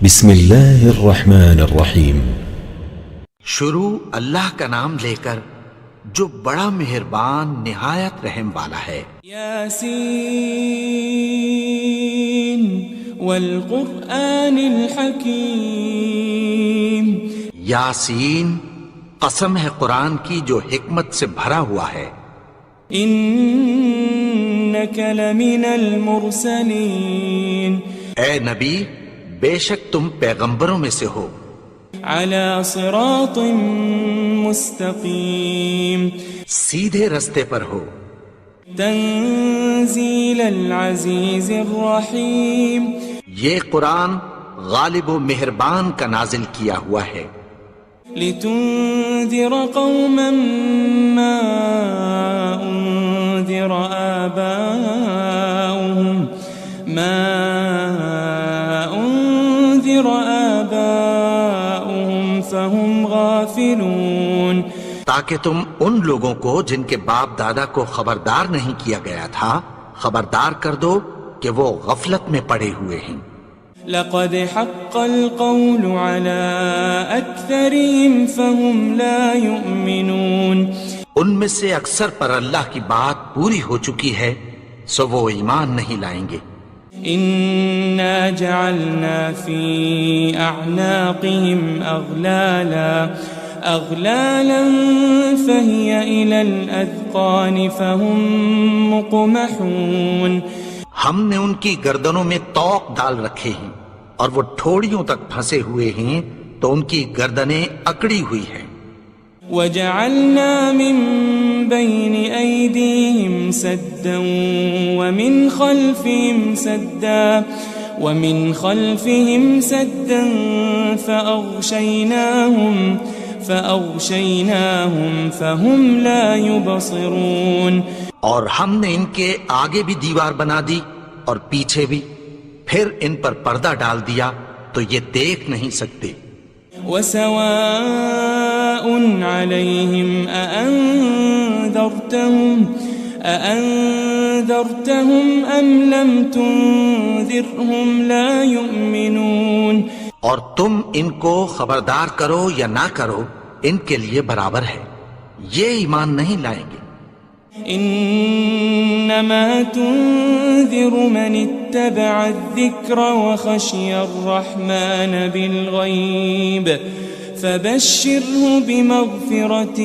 بسم اللہ الرحمن الرحیم۔ شروع اللہ کا نام لے کر جو بڑا مہربان نہایت رحم والا ہے۔ یاسین والقرآن الحکیم۔ یاسین، قسم ہے قرآن کی جو حکمت سے بھرا ہوا ہے۔ انک لمن المرسلین۔ اے نبی، بے شک تم پیغمبروں میں سے ہو۔ علی صراط مستقیم۔ سیدھے رستے پر ہو۔ تنزیل العزیز الرحیم۔ یہ قرآن غالب و مہربان کا نازل کیا ہوا ہے۔ لتنذر قوما ما انذر آباؤهم فهم غافلون۔ تاکہ تم ان لوگوں کو جن کے باپ دادا کو خبردار نہیں کیا گیا تھا خبردار کر دو کہ وہ غفلت میں پڑے ہوئے ہیں۔ لقد حق القول على أكثرهم فهم لا يؤمنون۔ ان میں سے اکثر پر اللہ کی بات پوری ہو چکی ہے سو وہ ایمان نہیں لائیں گے۔ إنا جعلنا في أعناقهم أغلالا فهي إلى الأذقان فهم مقمحون۔ ہم نے ان کی گردنوں میں طوق ڈال رکھے ہیں اور وہ ٹھوڑیوں تک پھنسے ہوئے ہیں تو ان کی گردنیں اکڑی ہوئی ہیں۔ وجعلنا من بين أيديهم سدا ومن خلفهم سدا فأغشيناهم فهم لا يبصرون۔ اور ہم نے ان کے آگے بھی دیوار بنا دی اور پیچھے بھی، پھر ان پر پردہ ڈال دیا تو یہ دیکھ نہیں سکتے۔ وسواء عليهم أأنذرتهم أم لم تنذرهم لا يؤمنون۔ اور تم ان کو خبردار کرو یا نہ کرو ان کے لیے برابر ہے، یہ ایمان نہیں لائیں گے۔ انما تنذر من اتبع الذکر وخشی الرحمن بالغیب فبشره بمغفرة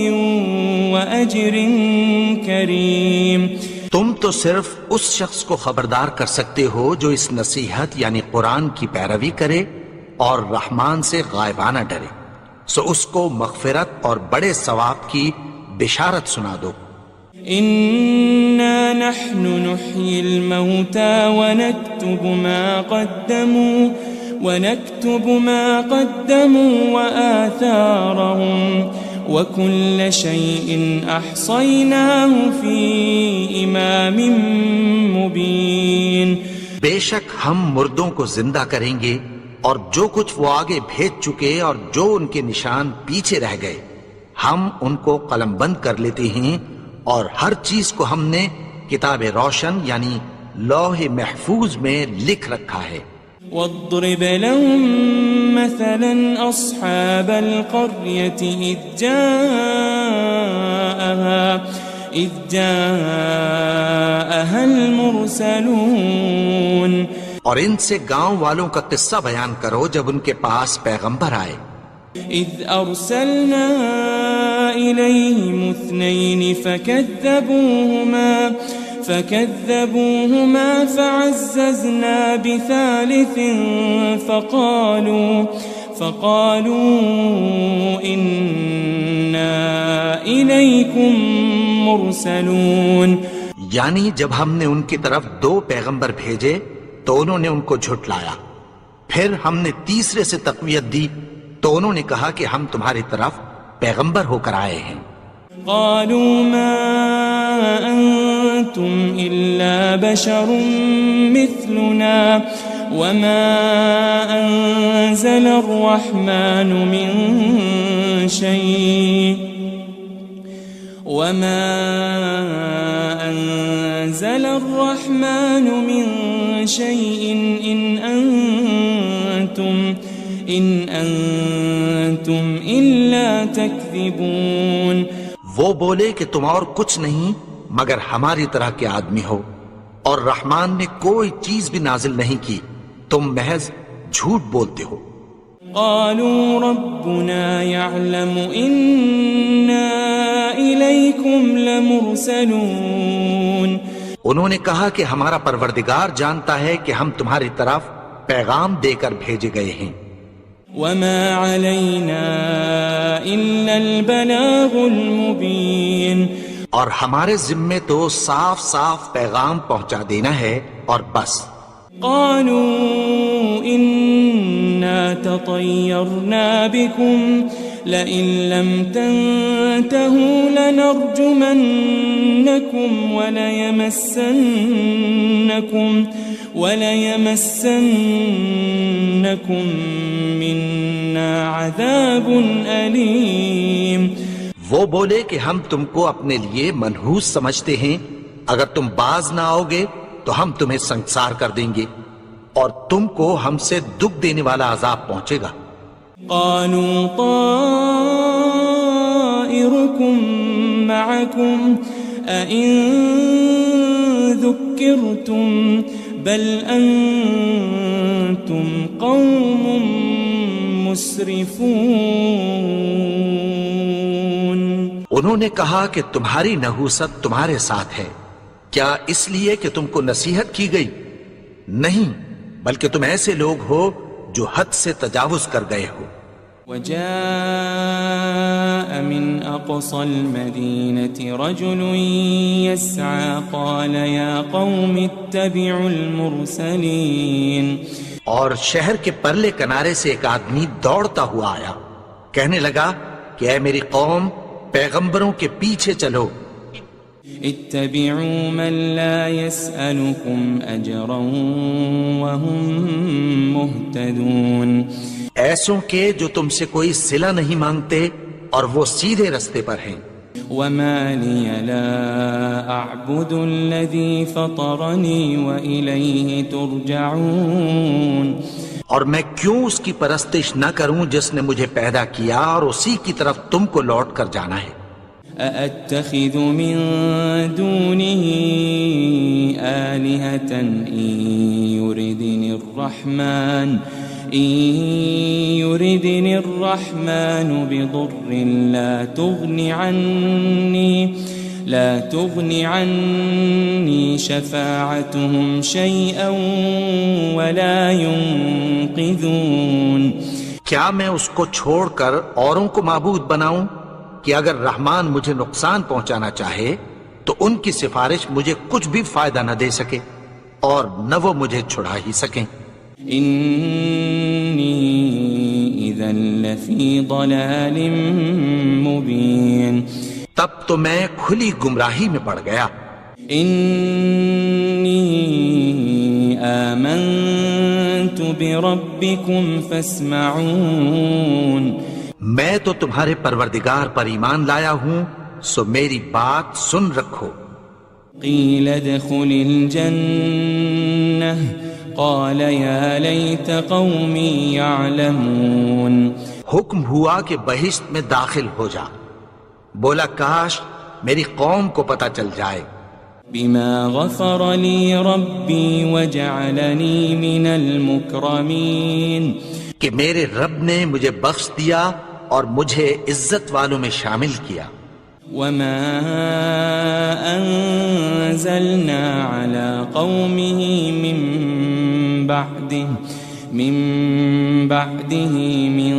وأجر کریم۔ تم تو صرف اس شخص کو خبردار کر سکتے ہو جو اس نصیحت یعنی قرآن کی پیروی کرے اور رحمان سے غائبانہ ڈرے، سو اس کو مغفرت اور بڑے ثواب کی بشارت سنا دو۔ إنا نحن نحيي الموتى ونكتب ما قدموا وآثارهم وكل شيء أحصيناه في إمام مبين۔ بے شک ہم مردوں کو زندہ کریں گے اور جو کچھ وہ آگے بھیج چکے اور جو ان کے نشان پیچھے رہ گئے ہم ان کو قلم بند کر لیتے ہیں، اور ہر چیز کو ہم نے کتاب روشن یعنی لوح محفوظ میں لکھ رکھا ہے۔ واضرب لهم مثلا أصحاب القرية إذ جاءها المرسلون۔ اور ان سے گاؤں والوں کا قصہ بیان کرو جب ان کے پاس پیغمبر آئے۔ إذ أرسلنا إليهم اثنين فكذبوهما فعززنا بثالث فقالوا إنا إليكم مرسلون۔ یعنی جب ہم نے ان کی طرف دو پیغمبر بھیجے تو انہوں نے ان کو جھٹلایا، پھر ہم نے تیسرے سے تقویت دی تو انہوں نے کہا کہ ہم تمہاری طرف پیغمبر ہو کر آئے ہیں۔ قالوا ما أنتم إلا بشر مثلنا وما أنزل الرحمن من شيء إن أنتم أنتم إلا تكذبون. وہ بولے کہ تم اور کچھ نہیں مگر ہماری طرح کے آدمی ہو، اور رحمان نے کوئی چیز بھی نازل نہیں کی، تم محض جھوٹ بولتے ہو. قالوا ربنا يعلم إنا إليكم لمرسلون. انہوں نے کہا کہ ہمارا پروردگار جانتا ہے کہ ہم تمہاری طرف پیغام دے کر بھیجے گئے ہیں. وما علينا إلا البلاغ المبين. اور ہمارے ذمے تو صاف صاف پیغام پہنچا دینا ہے اور بس. قالوا إنا تطيرنا بكم لئن لم تنتهوا لنرجمنكم وليمسنكم منا عذاب أليم. وہ بولے کہ ہم تم کو اپنے لیے منحوس سمجھتے ہیں، اگر تم باز نہ آؤ گے تو ہم تمہیں سنسار کر دیں گے اور تم کو ہم سے دکھ دینے والا عذاب پہنچے گا. قالوا طائركم معكم أئن ذكرتم بل أنتم قوم مسرفون. انہوں نے کہا کہ تمہاری نحوست تمہارے ساتھ ہے، کیا اس لیے کہ تم کو نصیحت کی گئی؟ نہیں، بلکہ تم ایسے لوگ ہو جو حد سے تجاوز کر گئے ہو. وجاء من أقصى المدينة رجل يسعى قال يا قوم اتبعوا المرسلين. اور شہر کے پرلے کنارے سے ایک آدمی دوڑتا ہوا آیا، کہنے لگا کہ اے میری قوم، پیغمبروں کے پیچھے چلو. اتبعوا من لا يسألكم أجرا وهم مهتدون. ایسوں کے جو تم سے کوئی صلہ نہیں مانگتے اور وہ سیدھے رستے پر ہیں. وما لي لا أعبد الذي فطرني وإليه ترجعون. اور میں کیوں اس کی پرستش نہ کروں جس نے مجھے پیدا کیا اور اسی کی طرف تم کو لوٹ کر جانا ہے. أأتخذ من دونه آلهة إن يردني الرحمن بضر لا تغني عني شفاعتهم شيئا ولا ينقذون. کیا میں اس کو چھوڑ کر اوروں کو معبود بناؤں کہ اگر رحمان مجھے نقصان پہنچانا چاہے تو ان کی سفارش مجھے کچھ بھی فائدہ نہ دے سکے اور نہ وہ مجھے چھڑا ہی سکیں. إني إذا لفي ضلال مبين. تب تو میں کھلی گمراہی میں پڑ گیا. إني آمنت بربكم فاسمعون. میں تو تمہارے پروردگار پر ایمان لایا ہوں، سو میری بات سن رکھو. قيل ادخل الجنة قال يا ليت قومي يعلمون. حکم ہوا کہ بہشت میں داخل ہو جا. بولا کاش میری قوم کو پتہ چل جائے. بما غفر لي ربي وجعلني من المكرمين. کہ میرے رب نے مجھے بخش دیا اور مجھے عزت والوں میں شامل کیا. وما أنزلنا على قومه من بعده من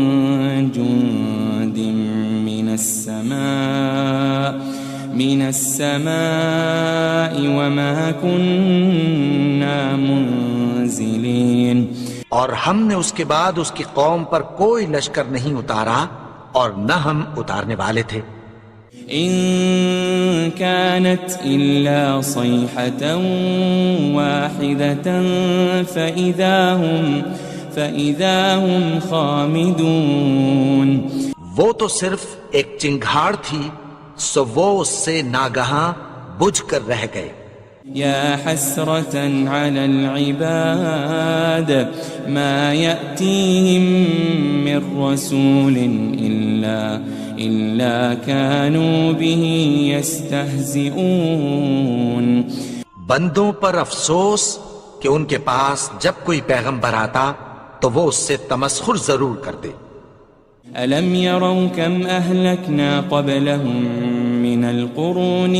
جند من السماء وما كنا منزلين. اور ہم نے اس کے بعد اس کی قوم پر کوئی لشکر نہیں اتارا اور نہ ہم اتارنے والے تھے. إن كانت إلا صيحة واحدة فإذا هم خامدون. وہ تو صرف ایک چنگھاڑ تھی، سو وہ اس سے ناگہاں بجھ کر رہ گئے. يا حسرة على العباد ما يأتيهم من رسول إلا كانوا به يستهزئون. بندوں پر افسوس کہ ان کے پاس جب کوئی پیغمبر آتا تو وہ اس سے تمسخر ضرور کرتے. ألم يروا كم أهلكنا قبلهم من القرون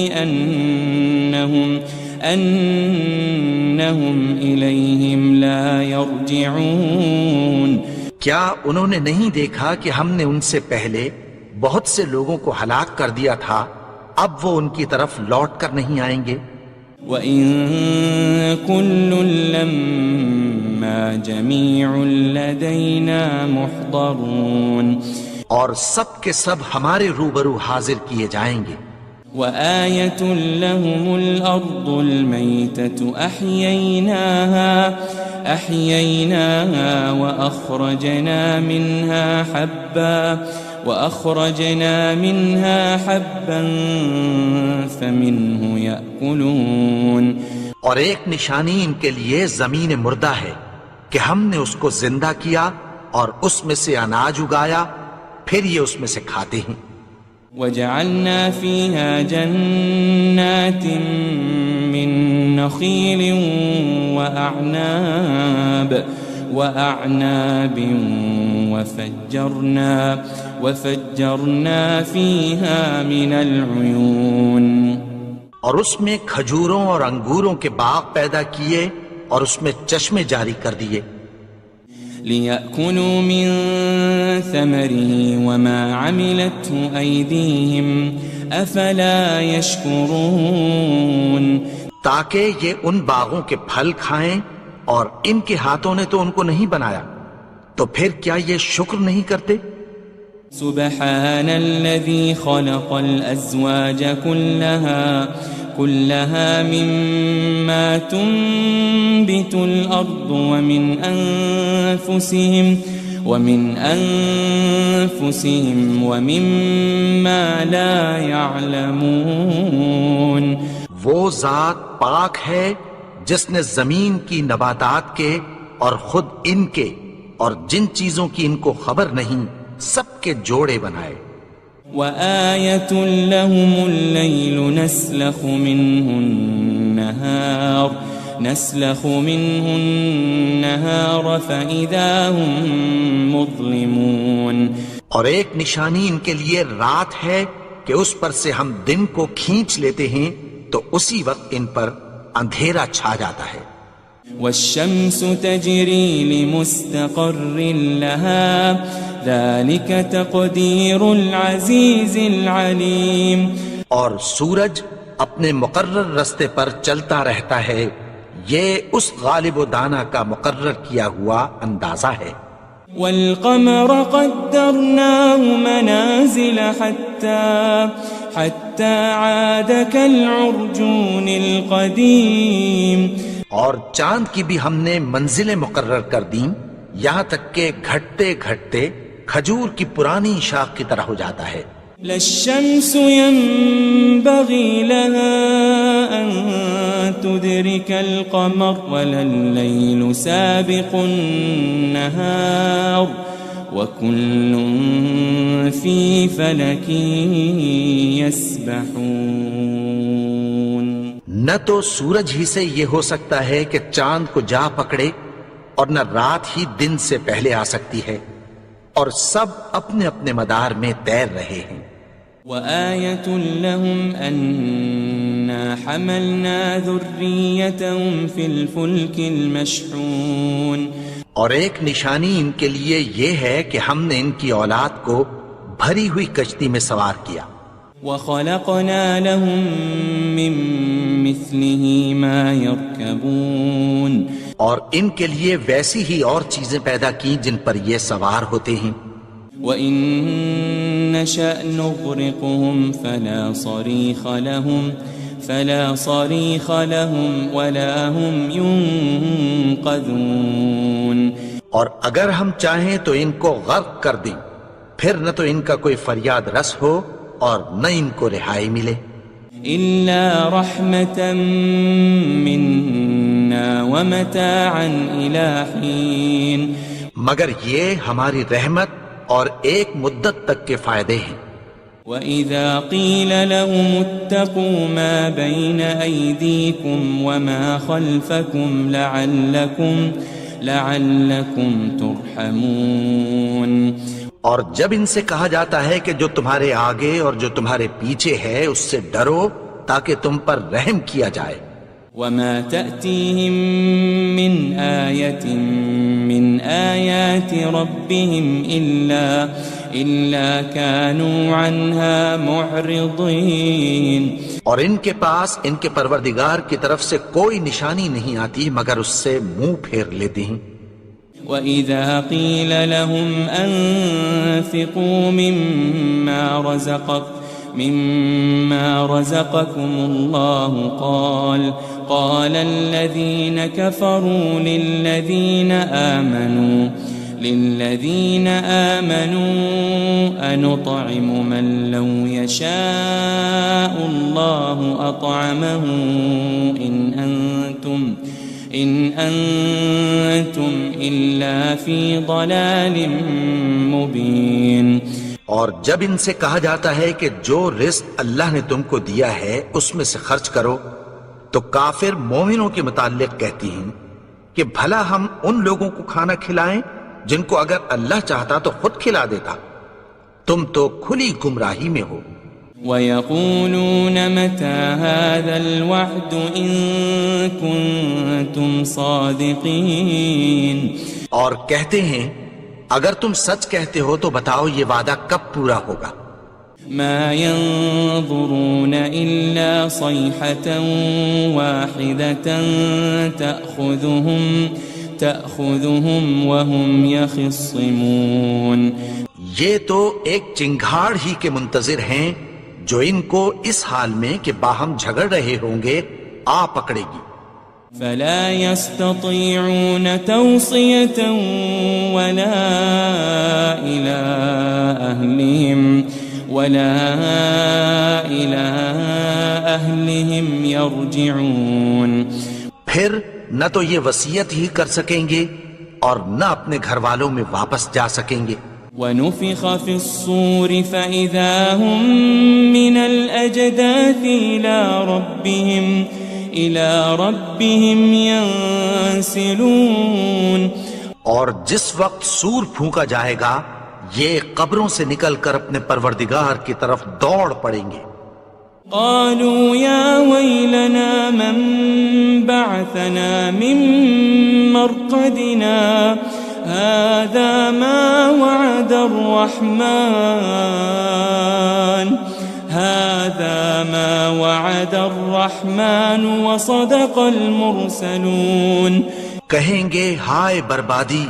أنهم إليهم لا يرجعون. کیا انہوں نے نہیں دیکھا کہ ہم نے ان سے پہلے بہت سے لوگوں کو ہلاک کر دیا تھا، اب وہ ان کی طرف لوٹ کر نہیں آئیں گے. وَإِن كُلٌّ لَمَّا جَمِيعٌ لَدَيْنَا مُحْضَرُونَ. اور سب کے سب ہمارے روبرو حاضر کیے جائیں گے. وَآيَةٌ لَهُمُ الْأَرْضُ الْمَيْتَةُ أَحْيَيْنَاهَا وَأَخْرَجْنَا مِنْهَا حَبًّا فَمِنْهُ يَأْكُلُونَ. اور ایک نشانی ان کے لیے زمین مردہ ہے کہ ہم نے اس کو زندہ کیا اور اس میں سے اناج اگایا، پھر یہ اس میں سے کھاتے ہیں. وَجَعَلْنَا فِيهَا جَنَّاتٍ مِّن نَخِيلٍ وَأَعْنَابٍ وَفَجَّرْنَا فِيهَا مِنَ الْعُيُونِ. اور اس میں کھجوروں اور انگوروں کے باغ پیدا کیے اور اس میں چشمے جاری کر دیے. لِيَأْكُلُوا مِن ثَمَرِهِ وَمَا عَمِلَتْهُ أَيْدِيهِمْ أَفَلَا يَشْكُرُونَ. تاکہ یہ ان باغوں کے پھل کھائیں اور ان کے ہاتھوں نے تو ان کو نہیں بنایا، تو پھر کیا یہ شکر نہیں کرتے؟ سبحان الذي خلق الأزواج كلها مما تنبت الأرض ومن أنفسهم ومما لا يعلمون. وہ ذات پاک ہے جس نے زمین کی نباتات کے اور خود ان کے اور جن چیزوں کی ان کو خبر نہیں سب کے جوڑے بنائے. وَآيَةٌ لَهُمُ اللَّيْلُ نَسْلَخُ مِنْهُ النَّهَارَ فَإِذَا هُمْ مُظْلِمُونَ. اور ایک نشانی ان کے لیے رات ہے کہ اس پر سے ہم دن کو کھینچ لیتے ہیں تو اسی وقت ان پر اندھیرا چھا جاتا ہے. وَالشَّمْسُ تَجْرِي لِمُسْتَقَرٍّ لَهَا ذَلِكَ تَقْدِيرُ الْعَزِيزِ الْعَلِيمِ. اور سورج اپنے مقرر رستے پر چلتا رہتا ہے، یہ اس غالب و دانا کا مقرر کیا ہوا اندازہ ہے. وَالْقَمَرَ قَدَّرْنَاهُ مَنَازِلَ حَتَّى عَادَ كَالْعُرْجُونِ الْقَدِيمِ. اور چاند کی بھی ہم نے منزلیں مقرر کر دیں، یہاں تک کہ گھٹتے گھٹتے کھجور کی پرانی شاخ کی طرح ہو جاتا ہے. لَلشَّمْسُ يَنبَغِي لَهَا أَن تُدْرِكَ الْقَمَرَ وَلَا اللَّيْلُ سَابِقُ النَّهَارِ وَكُلٌّ فِي فَلَكٍ يَسْبَحُونَ. نہ تو سورج ہی سے یہ ہو سکتا ہے کہ چاند کو جا پکڑے، اور نہ رات ہی دن سے پہلے آ سکتی ہے، اور سب اپنے اپنے مدار میں تیر رہے ہیں. وَآيَةٌ لَهُمْ أَنَّا حَمَلْنَا ذُرِّيَّتَهُمْ فِي الْفُلْكِ الْمَشْحُونِ. اور ایک نشانی ان کے لیے یہ ہے کہ ہم نے ان کی اولاد کو بھری ہوئی کشتی میں سوار کیا. وَخَلَقْنَا لَهُم مِّن مِّثْلِهِ مَا يَرْكَبُونَ. اور ان کے لیے ویسی ہی اور چیزیں پیدا کی جن پر یہ سوار ہوتے ہیں. وَإِن نَّشَأْ نُغْرِقْهُمْ فَلَا صَرِيخَ لَهُمْ وَلَا هُمْ يُنقَذُونَ. اور اگر ہم چاہیں تو ان کو غرق کر دیں، پھر نہ تو ان کا کوئی فریاد رس ہو اور نہ ان کو رہائی ملے. إلا رحمة منا ومتاعا إلى حين مگر یہ ہماری رحمت اور ایک مدت تک کے فائدے ہیں. وَإِذَا قِيلَ لَهُمُ اتَّقُوا مَا بَيْنَ أَيْدِيكُمْ وَمَا خَلْفَكُمْ لَعَلَّكُمْ تُرْحَمُونَ. اور جب ان سے کہا جاتا ہے کہ جو تمہارے آگے اور جو تمہارے پیچھے ہے اس سے ڈرو تاکہ تم پر رحم کیا جائے. وَمَا تَأْتِيهِم مِّنْ آيَةٍ مِّنْ آيَاتِ رَبِّهِمْ إِلَّا كَانُوا عَنْهَا مُعْرِضِينَ. اور ان کے پاس ان کے پروردگار کی طرف سے کوئی نشانی نہیں آتی مگر اس سے منہ پھیر لیتے ہیں. وَإِذَا قِيلَ لَهُمْ أَنفِقُوا مِمَّا رَزَقَكُمُ اللَّهُ قَالَ الَّذِينَ كَفَرُوا لِلَّذِينَ آمَنُوا أَنُطْعِمُ مَن لَّوْ يَشَاءُ اللَّهُ أَطْعَمَهُ إِنْ أَنْتُمْ إِلَّا فِي ضَلَالٍ مُبِينٍ. اور جب ان سے کہا جاتا ہے کہ جو رزق اللہ نے تم کو دیا ہے اس میں سے خرچ کرو تو کافر مومنوں کے متعلق کہتی ہیں کہ بھلا ہم ان لوگوں کو کھانا کھلائیں جن کو اگر اللہ چاہتا تو خود کھلا دیتا. تم تو کھلی گمراہی میں ہو. وَيَقُولُونَ مَتَى هَذَا الْوَعْدُ إِن كُنتُمْ صَادِقِينَ. اور کہتے ہیں اگر تم سچ کہتے ہو تو بتاؤ یہ وعدہ کب پورا ہوگا. مَا يَنظُرُونَ إِلَّا صَيْحَةً وَاحِدَةً تَأْخُذُهُمْ وَهُمْ يَخِصِّمُونَ. یہ تو ایک چنگھاڑ ہی کے منتظر ہیں جو ان کو اس حال میں کہ باہم جھگڑ رہے ہوں گے آ پکڑے گی. فَلَا يَسْتَطِيعُونَ تَوْصِيَةً وَلَا إِلَىٰ أَهْلِهِمْ يَرْجِعُونَ. پھر نہ تو یہ وصیت ہی کر سکیں گے اور نہ اپنے گھر والوں میں واپس جا سکیں گے. وَنُفِخَ فِي الصُّورِ فَإِذَا هُم مِّنَ الْأَجْدَاثِ إِلَىٰ رَبِّهِمْ يَنسِلُونَ. اور جس وقت سور پھونکا جائے گا یہ قبروں سے نکل کر اپنے پروردگار کی طرف دوڑ پڑیں گے. قالوا يا ويلنا من بعثنا من مرقدنا هذا ما وعد الرحمن وصدق المرسلون. کہیں گے ہائے بربادی،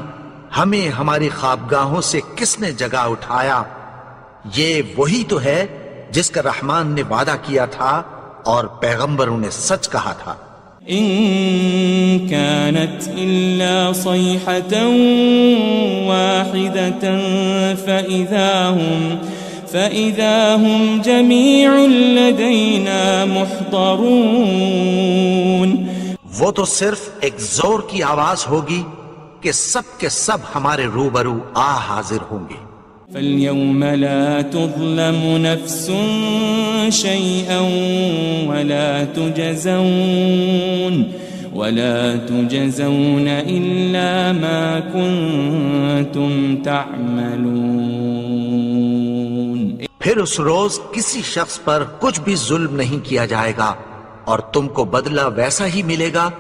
ہمیں ہماری خوابگاہوں سے کس نے جگا اٹھایا. یہ وہی تو ہے جس کا رحمان نے وعدہ کیا تھا اور پیغمبروں نے سچ کہا تھا. إن كانت إلا صيحة واحدة فإذا هم جميع لدينا محضرون. وہ تو صرف ایک زور کی آواز ہوگی کہ سب کے سب ہمارے روبرو حاضر ہوں گے. فَالْيَوْمَ لَا تُظْلَمُ نَفْسٌ شَيْئًا وَلَا تُجَزَوْنَ إِلَّا مَا كُنتُمْ تَعْمَلُونَ. پھر اس روز کسی شخص پر کچھ بھی ظلم نہیں کیا جائے گا اور تم کو بدلہ ویسا ہی ملے گا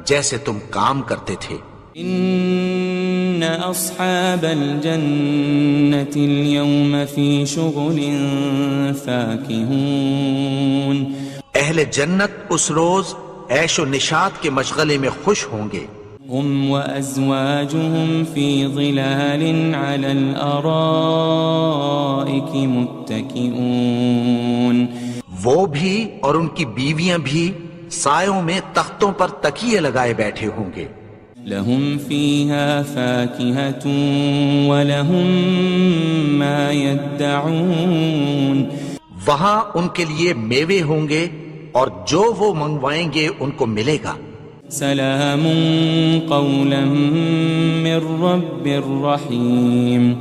جیسے تم کام کرتے تھے. إن أصحاب الجنة اليوم في شغل فاكهون. اہل جنت اس روز عیش و نشاط کے مشغلے میں خوش ہوں گے. هم وأزواجهم في ظلال على الأرائك متكئون. وہ بھی اور ان کی بیویاں بھی سایوں میں تختوں پر تکیے لگائے بیٹھے ہوں گے. لهم فيها فاكهة ولهم ما يدعون. وہاں ان کے لیے میوے ہوں گے اور جو وہ منگوائیں گے ان کو ملے گا۔ سلام قولا من رب الرحیم،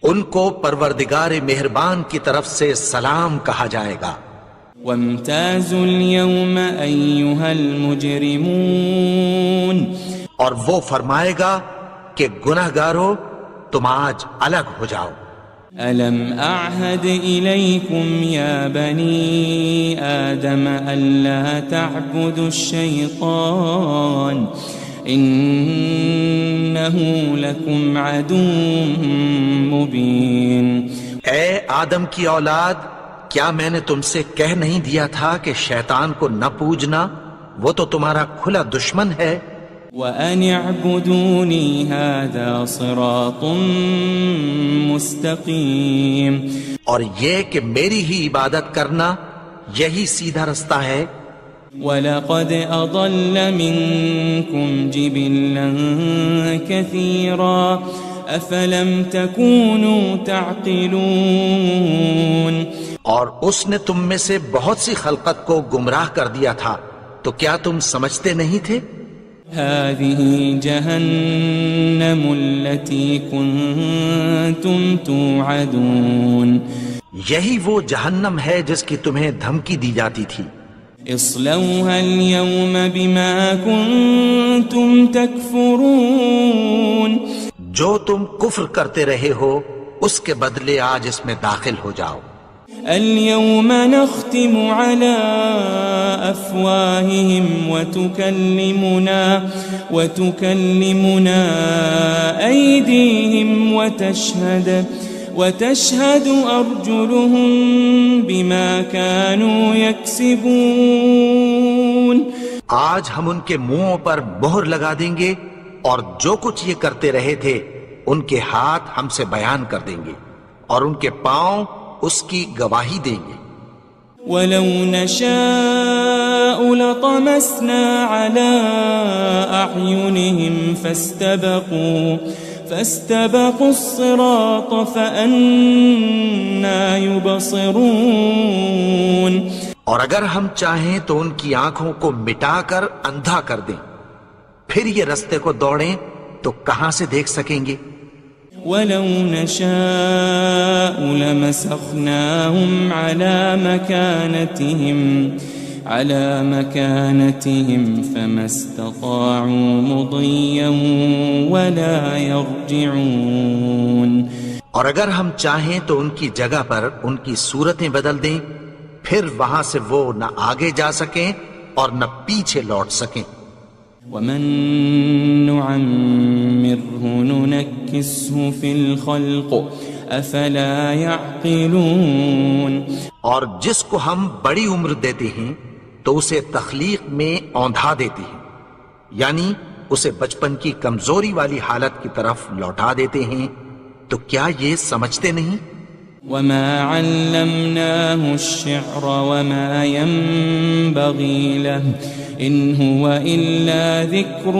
ان کو پروردگار مہربان کی طرف سے سلام کہا جائے گا۔ وامتازوا اليوم ایھا المجرمون، اور وہ فرمائے گا کہ گنہگارو تم آج الگ ہو جاؤ۔ ألم أعهد إليكم يا بني آدم ألا تعبدوا الشيطان إنه لكم عدو مبين۔ اے آدم کی اولاد، کیا میں نے تم سے کہہ نہیں دیا تھا کہ شیطان کو نہ پوجنا، وہ تو تمہارا کھلا دشمن ہے۔ وَأَنِ اعْبُدُونِي هَذَا صِرَاطٌ مُسْتَقِيمٌ، اور یہ کہ میری ہی عبادت کرنا یہی سیدھا رستہ ہے۔ وَلَقَدْ أَضَلَّ مِنْكُمْ جِبِلًّا كَثِيرًا أَفَلَمْ تَكُونُوا تَعْقِلُونَ، اور اس نے تم میں سے بہت سی خلقت کو گمراہ کر دیا تھا، تو کیا تم سمجھتے نہیں تھے؟ هذه جهنم التي كنتم توعدون، یہی وہ جہنم ہے جس کی تمہیں دھمکی دی جاتی تھی۔ اصلوها اليوم بما كنتم تكفرون، جو تم کفر کرتے رہے ہو اس کے بدلے آج اس میں داخل ہو جاؤ۔ اليوم نختم على أفواههم وتكلمنا أيديهم وتشهد أرجلهم بما كانوا يكسبون، آج ہم ان کے منہوں پر مہر لگا دیں گے اور جو کچھ یہ کرتے رہے تھے ان کے ہاتھ ہم سے بیان کر دیں گے اور ان کے پاؤں اس کی گواہی دیں گے۔ وَلَوْ نَشَاءُ لَطَمَسْنَا عَلَىٰ أَعْيُنِهِمْ فَاسْتَبَقُوا الصِّرَاطَ فَأَنَّىٰ يُبْصِرُونَ، اور اگر ہم چاہیں تو ان کی آنکھوں کو مٹا کر اندھا کر دیں، پھر یہ رستے کو دوڑیں تو کہاں سے دیکھ سکیں گے۔ وَلَوْ نَشَاءُ لَمَسَخْنَاهُمْ عَلَى مَكَانَتِهِمْ فَمَا اسْتَطَاعُوا مُضِيًّا وَلَا يَرْجِعُونَ، اور اگر ہم چاہیں تو ان کی جگہ پر ان کی صورتیں بدل دیں، پھر وہاں سے وہ نہ آگے جا سکیں اور نہ پیچھے لوٹ سکیں۔ وَمَن نُعَمِّرْهُ نُنَكِّسْهُ فِي الْخَلْقِ أَفَلَا يَعْقِلُونَ، اور جس کو ہم بڑی عمر دیتے ہیں تو اسے تخلیق میں اوندھا دیتے ہیں، یعنی اسے بچپن کی کمزوری والی حالت کی طرف لوٹا دیتے ہیں، تو کیا یہ سمجھتے نہیں؟ وَمَا عَلَّمْنَاهُ الشِّعْرَ وَمَا يَنبَغِي لَهُ إِنْ هُوَ إِلَّا ذِكْرٌ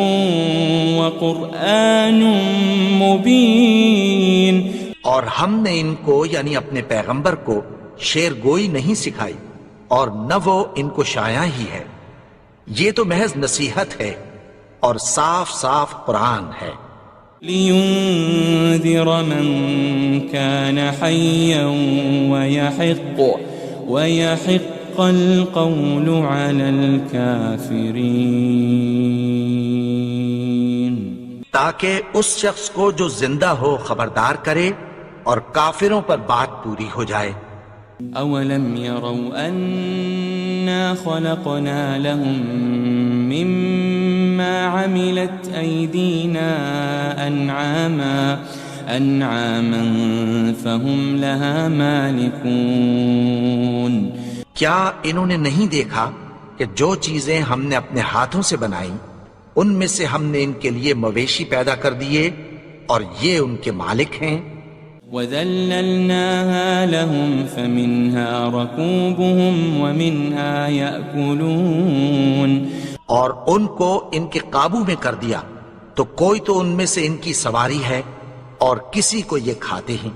وَقُرْآنٌ مُبِينٌ، اور ہم نے ان کو یعنی اپنے پیغمبر کو شعر گوئی نہیں سکھائی اور نہ وہ ان کو شایع ہی ہے، یہ تو محض نصیحت ہے اور صاف صاف قرآن ہے۔ لِيُنذِرَ مَن كَانَ حَيًّا وَيَحِقَّ الْقَوْلُ عَلَى الْكَافِرِينَ، تاکہ اس شخص کو جو زندہ ہو خبردار کرے اور کافروں پر بات پوری ہو جائے۔ أَوَلَمْ يَرَوْا أَنَّا خَلَقْنَا لَهُم مِّمَّا عَمِلَتْ أَيْدِينَا أَنْعَامًا فَهُمْ لَهَا مَالِكُونَ، کیا انہوں نے نہیں دیکھا کہ جو چیزیں ہم نے اپنے ہاتھوں سے بنائیں ان میں سے ہم نے ان کے لیے مویشی پیدا کر دیے اور یہ ان کے مالک ہیں۔ وَذَلَّلْنَاهَا لَهُمْ فَمِنْهَا رَكُوبُهُمْ وَمِنْهَا يَأْكُلُونَ، اور ان کو ان کے قابو میں کر دیا تو کوئی تو ان میں سے ان کی سواری ہے اور کسی کو یہ کھاتے ہیں۔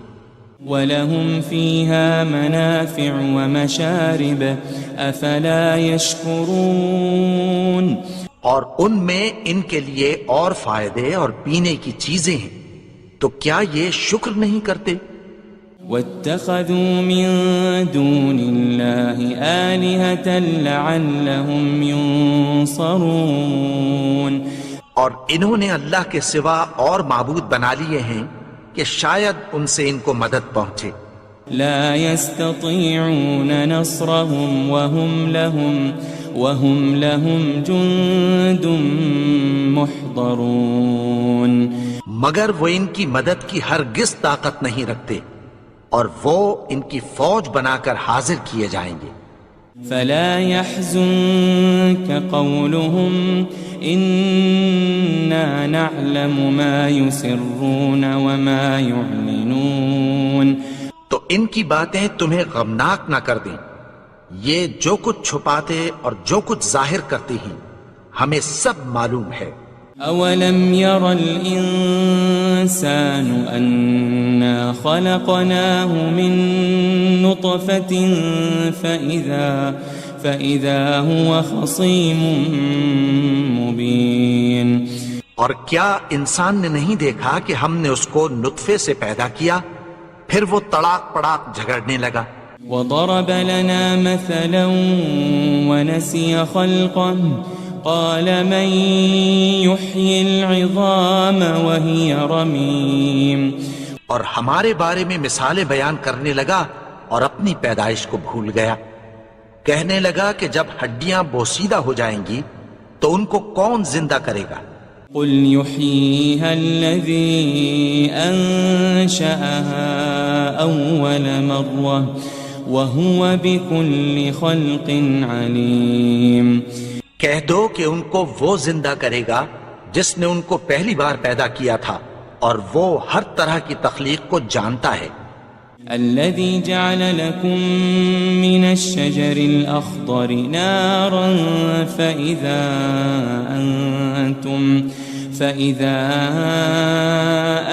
وَلَهُمْ فِيهَا مَنَافِعُ وَمَشَارِبُ أَفَلَا يَشْكُرُونَ اور ان میں ان کے لیے اور فائدے اور پینے کی چیزیں ہیں، تو کیا یہ شکر نہیں کرتے؟ وَاتَّخَذُوا مِن دُونِ اللَّهِ آلِهَةً لَعَلَّهُمْ يُنصَرُونَ اور انہوں نے اللہ کے سوا اور معبود بنا لیے ہیں کہ شاید ان سے ان کو مدد پہنچے۔ لا يستطيعون نصرهم وهم لهم جند محضرون مگر وہ ان کی مدد کی ہرگز طاقت نہیں رکھتے، اور وہ ان کی فوج بنا کر حاضر کیے جائیں گے۔ فلا يحزنك قولهم إنا نعلم ما يسرون وما يعلنون تو ان کی باتیں تمہیں غمناک نہ کر دیں، یہ جو کچھ چھپاتے اور جو کچھ ظاہر کرتے ہیں ہمیں سب معلوم ہے۔ أولم ير الإنسان أنا خلقناه من نطفة فإذا هو خصيم مبين اور کیا انسان نے نہیں دیکھا کہ ہم نے اس کو نطفے سے پیدا کیا، پھر وہ تڑاک پڑاک جھگڑنے لگا۔ وضرب لنا مثلا ونسي خلقه قال من يحيي العظام وهي رميم اور ہمارے بارے میں مثالیں بیان کرنے لگا اور اپنی پیدائش کو بھول گیا، کہنے لگا کہ جب ہڈیاں بوسیدہ ہو جائیں گی تو ان کو کون زندہ کرے گا؟ قل يحييها الذي أنشأها أول مرة وهو بكل خلق عليم کہہ دو کہ ان کو وہ زندہ کرے گا جس نے ان کو پہلی بار پیدا کیا تھا، اور وہ ہر طرح کی تخلیق کو جانتا ہے۔ الذي جعل لكم من الشجر الأخضر نارا فإذا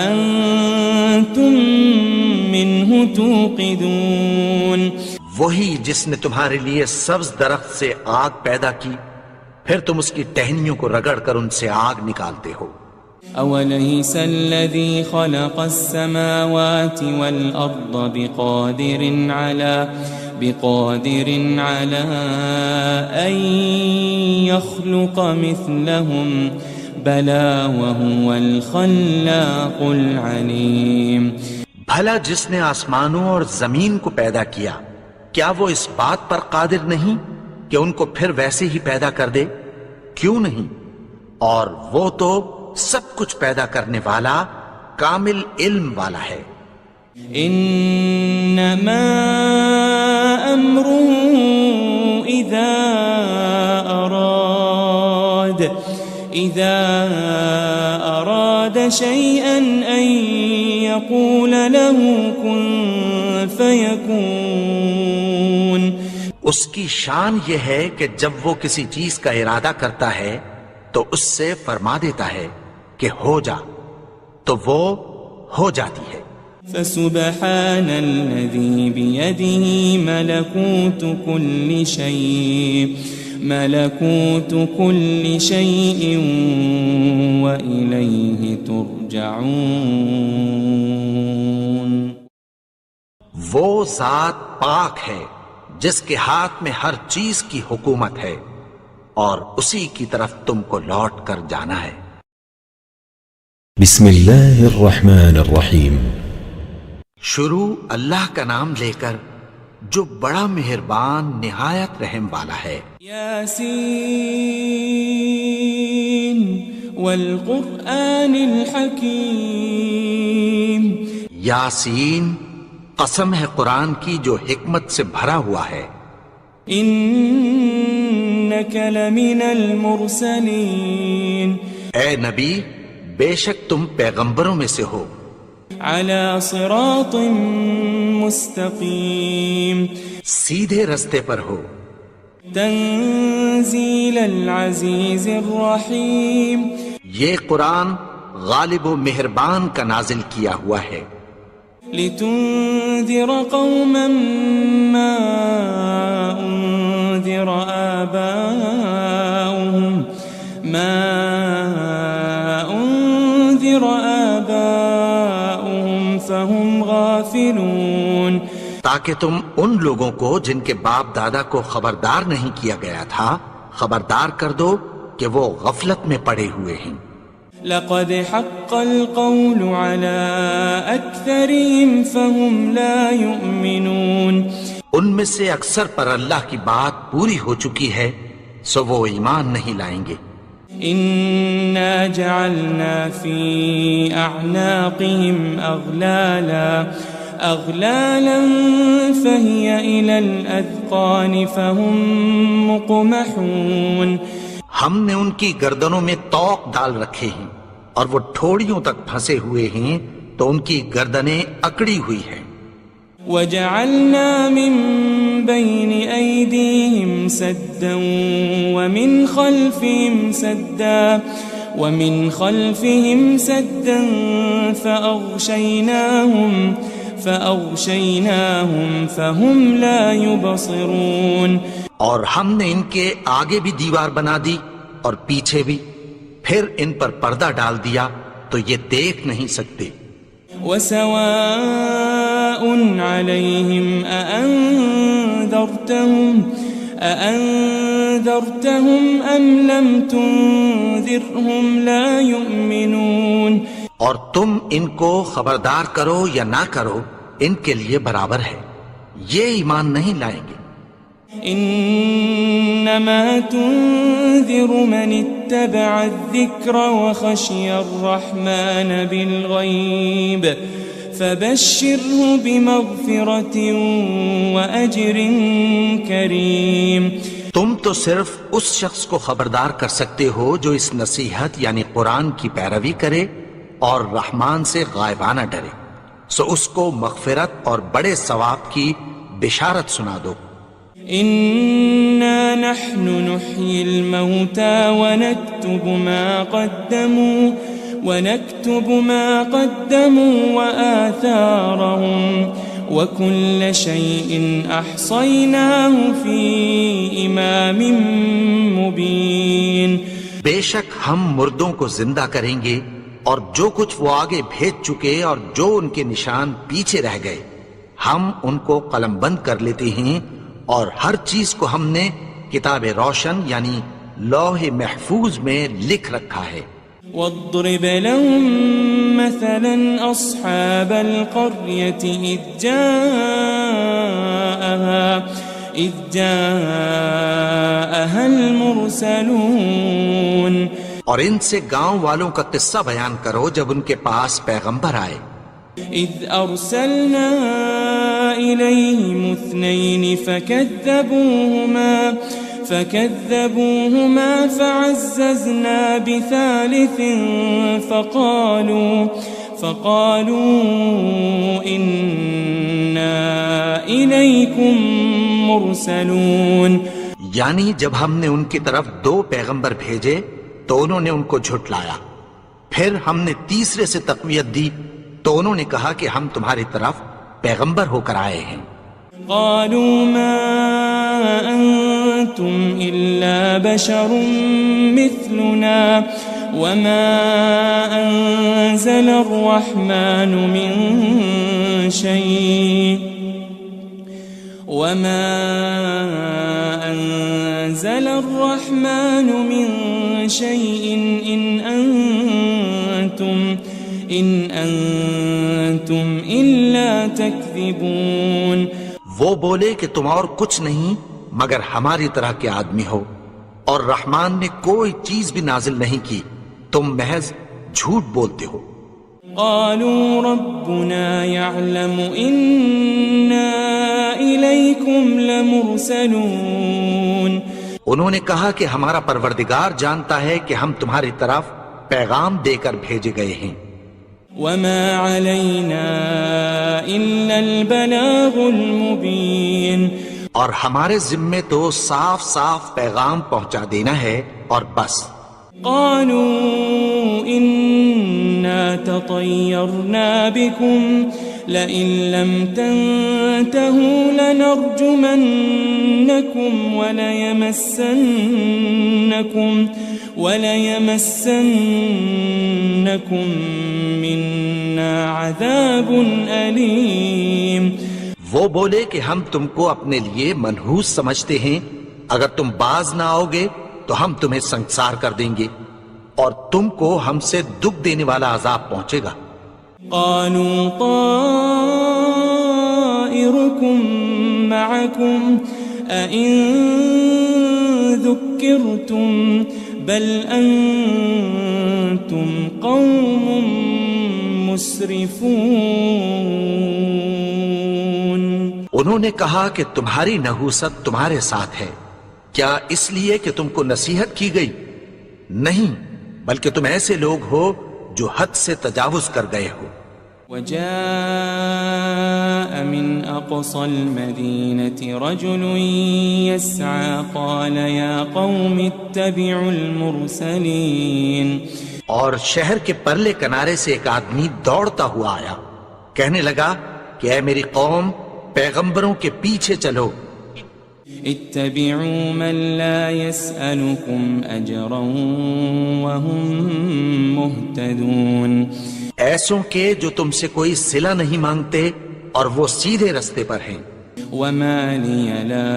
أنتم منه توقدون وہی جس نے تمہارے لیے سبز درخت سے آگ پیدا کی، پھر تم اس کی ٹہنیوں کو رگڑ کر ان سے آگ نکالتے ہو۔ أوليس الذي خلق السماوات والأرض بقادر على أن يخلق مثلهم بلى وهو الخلاق العليم بھلا جس نے آسمانوں اور زمین کو پیدا کیا، کیا وہ اس بات پر قادر نہیں کہ ان کو پھر ویسے ہی پیدا کر دے؟ کیوں نہیں؟ اور وہ تو سب کچھ پیدا کرنے والا، کامل علم والا ہے۔ انما امره اذا اراد شيئا ان يقول له كن فيكون اس کی شان یہ ہے کہ جب وہ کسی چیز کا ارادہ کرتا ہے تو اس سے فرما دیتا ہے کہ ہو جا، تو وہ ہو جاتی ہے۔ فسبحان الذي بيده ملكوت كل شيء وإليه ترجعون وہ ذات پاک ہے جس کے ہاتھ میں ہر چیز کی حکومت ہے، اور اسی کی طرف تم کو لوٹ کر جانا ہے۔ بسم اللہ الرحمن الرحیم۔ شروع اللہ کا نام لے کر جو بڑا مہربان نہایت رحم والا ہے۔ یاسین والقرآن الحکیم۔ یاسین، قسم ہے قرآن کی جو حکمت سے بھرا ہوا ہے۔ انک لمن المرسلین۔ اے نبی، بے شک تم پیغمبروں میں سے ہو۔ علی صراط مستقیم۔ سیدھے رستے پر ہو۔ تنزیل العزیز الرحیم۔ یہ قرآن غالب و مہربان کا نازل کیا ہوا ہے۔ لتنذر قوما ما أنذر آباؤهم فهم غافلون، تاکہ تم ان لوگوں کو جن کے باپ دادا کو خبردار نہیں کیا گیا تھا خبردار کر دو کہ وہ غفلت میں پڑے ہوئے ہیں۔ لقد حق القول على أكثرهم فهم لا يؤمنون، ان میں سے اکثر پر اللہ کی بات پوری ہو چکی ہے سو وہ ایمان نہیں لائیں گے۔ إنا جعلنا في أعناقهم أغلالا فهي إلى الأذقان فهم مقمحون، ہم نے ان کی گردنوں میں طوق ڈال رکھے ہیں اور وہ ٹھوڑیوں تک پھنسے ہوئے ہیں تو ان کی گردنیں اکڑی ہوئی ہیں۔ وجعلنا من بين أيديهم سدا ومن خلفهم سدا فأغشيناهم فهم لا يبصرون، اور ہم نے ان کے آگے بھی دیوار بنا دی اور پیچھے بھی، پھر ان پر پردہ ڈال دیا تو یہ دیکھ نہیں سکتے۔ وسواء عليهم أأنذرتهم أم لم تنذرهم لا يؤمنون، اور تم ان کو خبردار کرو یا نہ کرو ان کے لیے برابر ہے، یہ ایمان نہیں لائیں گے۔ انما تنذر من اتبع الذکر وخشی الرحمن بالغیب فبشره بمغفرة واجر کریم، تم تو صرف اس شخص کو خبردار کر سکتے ہو جو اس نصیحت یعنی قرآن کی پیروی کرے اور رحمان سے غائبانہ ڈرے، سو اس کو مغفرت اور بڑے ثواب کی بشارت سنا دو۔ إنا نحن نحيي الموتى ونكتب ما قدموا وآثارهم وكل شيء أحصيناه في إمام مبين، بے شک ہم مردوں کو زندہ کریں گے اور جو کچھ وہ آگے بھیج چکے اور جو ان کے نشان پیچھے رہ گئے ہم ان کو قلم بند کر لیتے ہیں، اور ہر چیز کو ہم نے کتاب روشن یعنی لوح محفوظ میں لکھ رکھا ہے۔ واضرب لهم مثلا أصحاب القرية إذ جاءها المرسلون، اور ان سے گاؤں والوں کا قصہ بیان کرو جب ان کے پاس پیغمبر آئے۔ إذ أرسلنا إليهم 2 فكذبوهما فعززنا بثالث فقالوا إنا إليكم مرسلون، یعنی جب ہم نے ان کی طرف 2 پیغمبر بھیجے تو انہوں نے ان کو جھٹلایا، پھر ہم نے تیسرے سے تقویت دی تو انہوں نے کہا کہ ہم تمہاری طرف پیغمبر ہو کر آئے ہیں۔ قالوا ما أنتم إلا بشر مثلنا وما أنزل الرحمن من شيء إن أنتم إلا تكذبون، وہ بولے کہ تم اور کچھ نہیں مگر ہماری طرح کے آدمی ہو، اور رحمان نے کوئی چیز بھی نازل نہیں کی، تم محض جھوٹ بولتے ہو۔ قالوا ربنا يعلم إنا إليكم لمرسلون، انہوں نے کہا کہ ہمارا پروردگار جانتا ہے کہ ہم تمہاری طرف پیغام دے کر بھیجے گئے ہیں۔ وما علينا إلا البلاغ المبين، اور ہمارے ذمے تو صاف صاف پیغام پہنچا دینا ہے اور بس۔ قالوا إنا تطيرنا بكم لئن لم تنتهوا لنرجمنكم وليمسنكم منا عذاب أليم. وہ بولے کہ ہم تم کو اپنے لیے منحوس سمجھتے ہیں، اگر تم باز نہ آؤ گے تو ہم تمہیں سنسار کر دیں گے اور تم کو ہم سے دکھ دینے والا عذاب پہنچے گا. قالوا طائركم معكم أئن ذكرتم بل أنتم قوم مسرفون. انہوں نے کہا کہ تمہاری نحوست تمہارے ساتھ ہے، کیا اس لیے کہ تم کو نصیحت کی گئی؟ نہیں، بلکہ تم ایسے لوگ ہو جو حد سے تجاوز کر گئے ہو. وجاء من أقصى المدينة رجل يسعى قال يا قوم اتبعوا المرسلين. اور شہر کے پرلے کنارے سے ایک آدمی دوڑتا ہوا آیا، کہنے لگا کہ اے میری قوم، پیغمبروں کے پیچھے چلو. اتبعوا من لا يسألكم أجرا وهم مهتدون. ایسوں کے جو تم سے کوئی صلہ نہیں مانگتے اور وہ سیدھے رستے پر ہیں. وما لي لا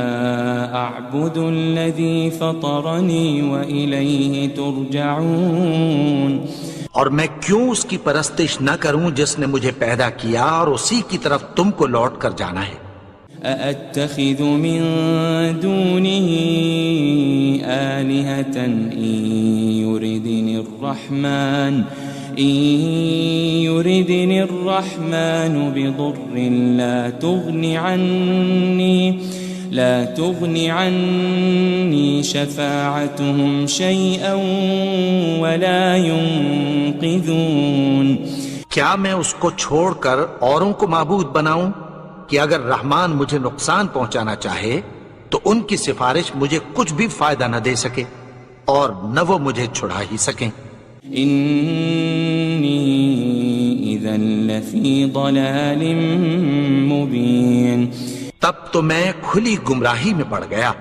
أعبد الذي فطرني وإليه ترجعون. اور میں کیوں اس کی پرستش نہ کروں جس نے مجھے پیدا کیا اور اسی کی طرف تم کو لوٹ کر جانا ہے. أأتخذ من دونه آلهة إن يردني الرحمن بضر لا تغن عني شفاعتهم شيئا ولا ينقذون. کیا میں اس کو چھوڑ کر اوروں کو معبود بناؤں کہ اگر رحمان مجھے نقصان پہنچانا چاہے تو ان کی سفارش مجھے کچھ بھی فائدہ نہ دے سکے اور نہ وہ مجھے چھڑا ہی سکیں. إني إذا لفي ضلال مبين. تب تو میں کھلی گمراہی میں پڑ گیا.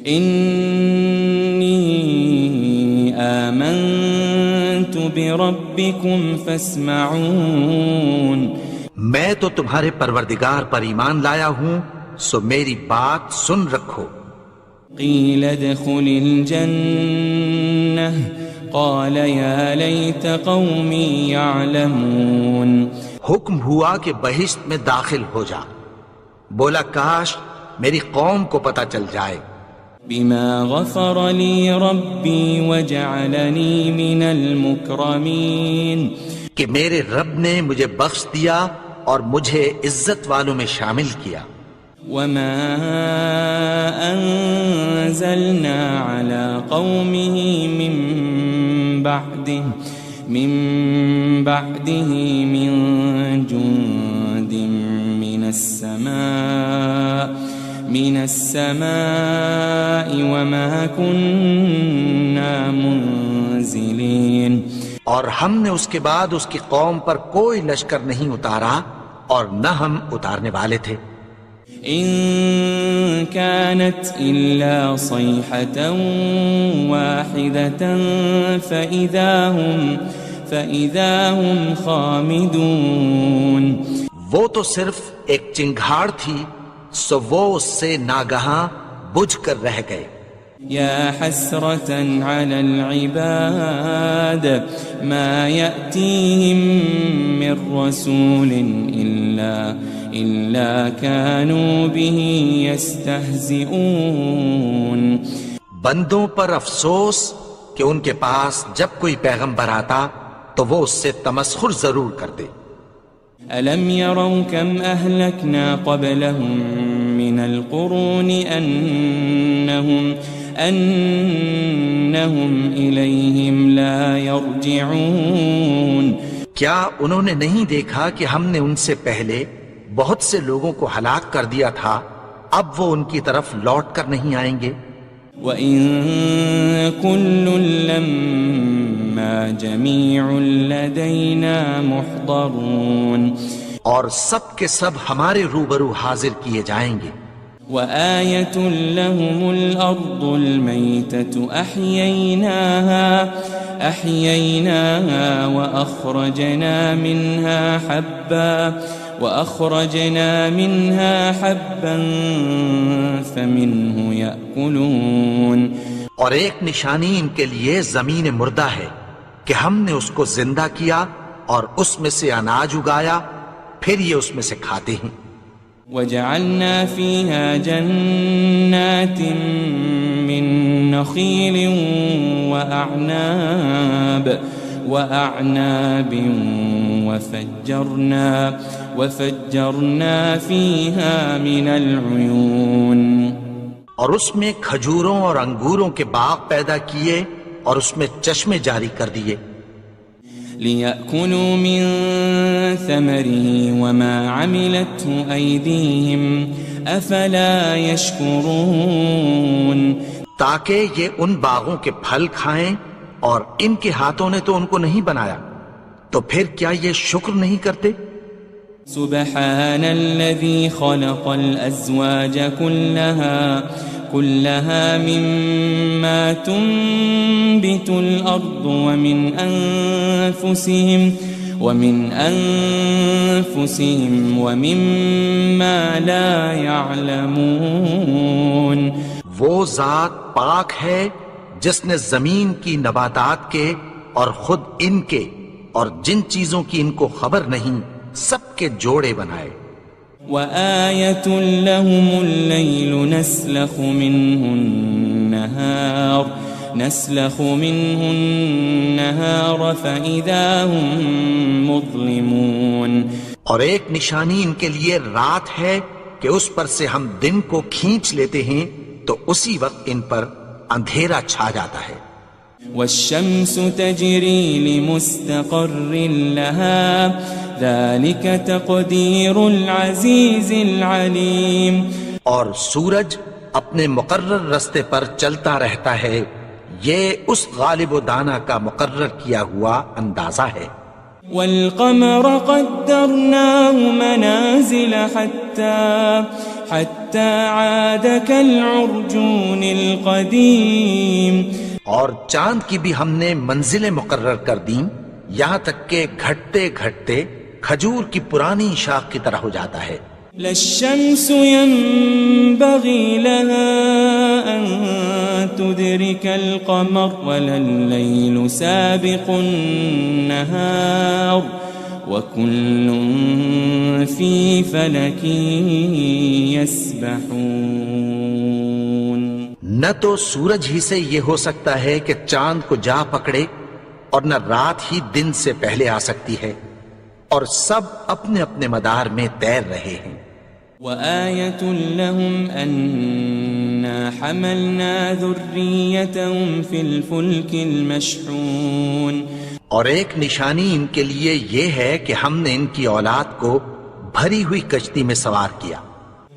إني آمنت بربكم فاسمعون. میں تو تمہارے پروردگار پر ایمان لایا ہوں، سو میری بات سن رکھو. قيل ادخل الجنة قال يا ليت قومي يعلمون. حکم ہوا کہ بہشت میں داخل ہو جا. بولا کاش میری قوم کو پتہ چل جائے. بما غفر لي ربي وجعلني من المكرمين. کہ میرے رب نے مجھے بخش دیا اور مجھے عزت والوں میں شامل کیا. وما أنزلنا على قومه من بعده من جند من السماء وما كنا منزلين. اور ہم نے اس کے بعد اس کی قوم پر کوئی لشکر نہیں اتارا اور نہ ہم اتارنے والے تھے. إن كانت إلا صيحة واحدة فإذا هم خامدون. وہ تو صرف ایک چنگھاڑ تھی، سو وہ اس سے ناگہاں بجھ کر رہ گئے. يا حسرة على العباد ما يأتيهم من رسول إلا كانوا به يستهزئون. بندوں پر افسوس کہ ان کے پاس جب کوئی پیغمبر آتا تو وہ اس سے تمسخر ضرور کرتے. ألم يروا كم أهلكنا قبلهم من القرون أنهم إليهم لا يرجعون. کیا انہوں نے نہیں دیکھا کہ ہم نے ان سے پہلے بہت سے لوگوں کو ہلاک کر دیا تھا، اب وہ ان کی طرف لوٹ کر نہیں آئیں گے. وَإِن كُلٌّ لَمَّا جَمِيعٌ لَدَيْنَا مُحْضَرُونَ. اور سب کے سب ہمارے روبرو حاضر کیے جائیں گے. وآية لهم الأرض الميتة أحييناها وأخرجنا منها حبا فمنه يأكلون. اور ایک نشانی ان کے لیے زمین مردہ ہے کہ ہم نے اس کو زندہ کیا اور اس میں سے اناج اگایا، پھر یہ اس میں سے کھاتے ہیں. وجعلنا فيها جنات من نخيل وأعناب وفجرنا فيها من العيون. اور اس میں کھجوروں اور انگوروں کے باغ پیدا کیے اور اس میں چشمے جاری کر دیے. لِيَأْكُلُوا مِن ثَمَرِهِ وَمَا عَمِلَتْهُ أَيْدِيهِمْ أَفَلَا يَشْكُرُونَ. تاکہ یہ ان باغوں کے پھل کھائیں اور ان کے ہاتھوں نے تو ان کو نہیں بنایا، تو پھر کیا یہ شکر نہیں کرتے؟ سبحان الذي خلق الأزواج كلها مما تنبت الأرض ومن أنفسهم ومما لا يعلمون. وہ ذات پاک ہے جس نے زمین کی نباتات کے اور خود ان کے اور جن چیزوں کی ان کو خبر نہیں سب کے جوڑے بنائے. وآية لهم الليل نسلخ منه النهار فإذا هم مظلمون. اور ایک نشانی ان کے لیے رات ہے کہ اس پر سے ہم دن کو کھینچ لیتے ہیں تو اسی وقت ان پر اندھیرا چھا جاتا ہے. والشمس تجري لمستقر لها ذلك تقدير العزيز العليم. اور سورج اپنے مقرر رستے پر چلتا رہتا ہے، یہ اس غالب و دانا کا مقرر کیا ہوا اندازہ ہے. والقمر قدرناه منازل حتى عاد كالعرجون القديم. اور چاند کی بھی ہم نے منزلیں مقرر کر دیں یہاں تک کہ گھٹتے گھٹتے کھجور کی پرانی شاخ کی طرح ہو جاتا ہے. لا الشمس ينبغي لها أن تدرك القمر ولا الليل سابق النهار وكل في فلك يسبحون. نہ تو سورج ہی سے یہ ہو سکتا ہے کہ چاند کو جا پکڑے اور نہ رات ہی دن سے پہلے آ سکتی ہے، اور سب اپنے اپنے مدار میں تیر رہے ہیں. وآية لهم أنا حملنا ذريتهم في الفلك المشحون. اور ایک نشانی ان کے لیے یہ ہے کہ ہم نے ان کی اولاد کو بھری ہوئی کشتی میں سوار کیا.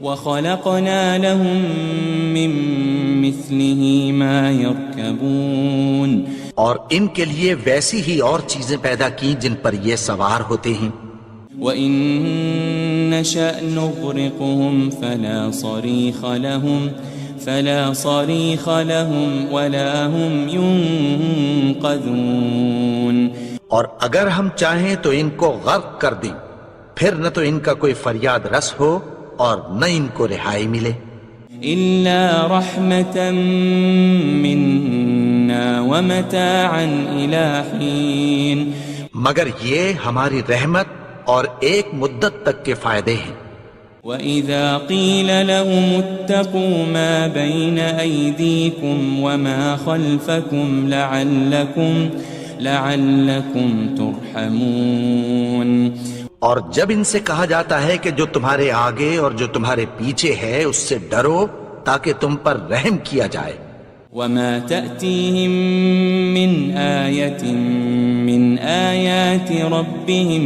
وخلقنا لهم من مثله ما يركبون. اور ان کے لیے ویسی ہی اور چیزیں پیدا کی جن پر یہ سوار ہوتے ہیں. وَإِن نَّشَأْ نُغْرِقْهُمْ فَلَا صَرِيخَ لَهُمْ وَلَا هُمْ يُنقَذُونَ. اور اگر ہم چاہیں تو ان کو غرق کر دیں، پھر نہ تو ان کا کوئی فریاد رس ہو اور نہ ان کو رہائی ملے. إِلَّا رَحْمَةً مِّنَّا وَمَتَاعًا إِلَىٰ حِينٍ. مگر یہ ہماری رحمت اور ایک مدت تک کے فائدے ہیں. وَإِذَا قِيلَ لَهُمُ اتَّقُوا مَا بَيْنَ أَيْدِيكُمْ وَمَا خَلْفَكُمْ لَعَلَّكُمْ تُرْحَمُونَ. اور جب ان سے کہا جاتا ہے کہ جو تمہارے آگے اور جو تمہارے پیچھے ہے اس سے ڈرو تاکہ تم پر رحم کیا جائے. وَمَا تَأْتِيهِم مِّنْ آيَةٍ مِّنْ آيَاتِ رَبِّهِمْ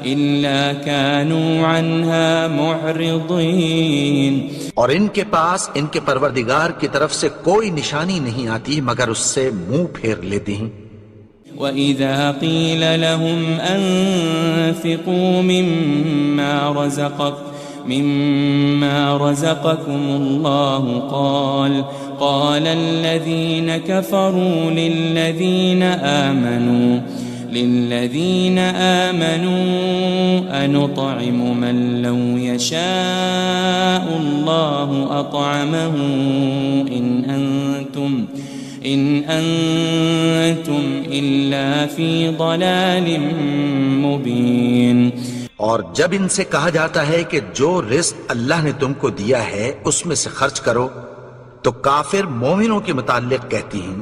إِلَّا كَانُوا عَنْهَا مُعْرِضِينَ. اور ان کے پاس ان کے پروردگار کی طرف سے کوئی نشانی نہیں آتی مگر اس سے منہ پھیر لیتے ہیں. وَإِذَا قِيلَ لَهُمْ أَنفِقُوا مِمَّا رَزَقَكُمُ اللَّهُ قال الذين كفروا للذين آمنوا أنطعم من لو يشاء الله أطعمه إن أنتم إلا في ضلال مبين. اور جب ان سے کہا جاتا ہے کہ جو رزق اللہ نے تم کو دیا ہے اس میں سے خرچ کرو، تو کافر مومنوں کے متعلق کہتی ہیں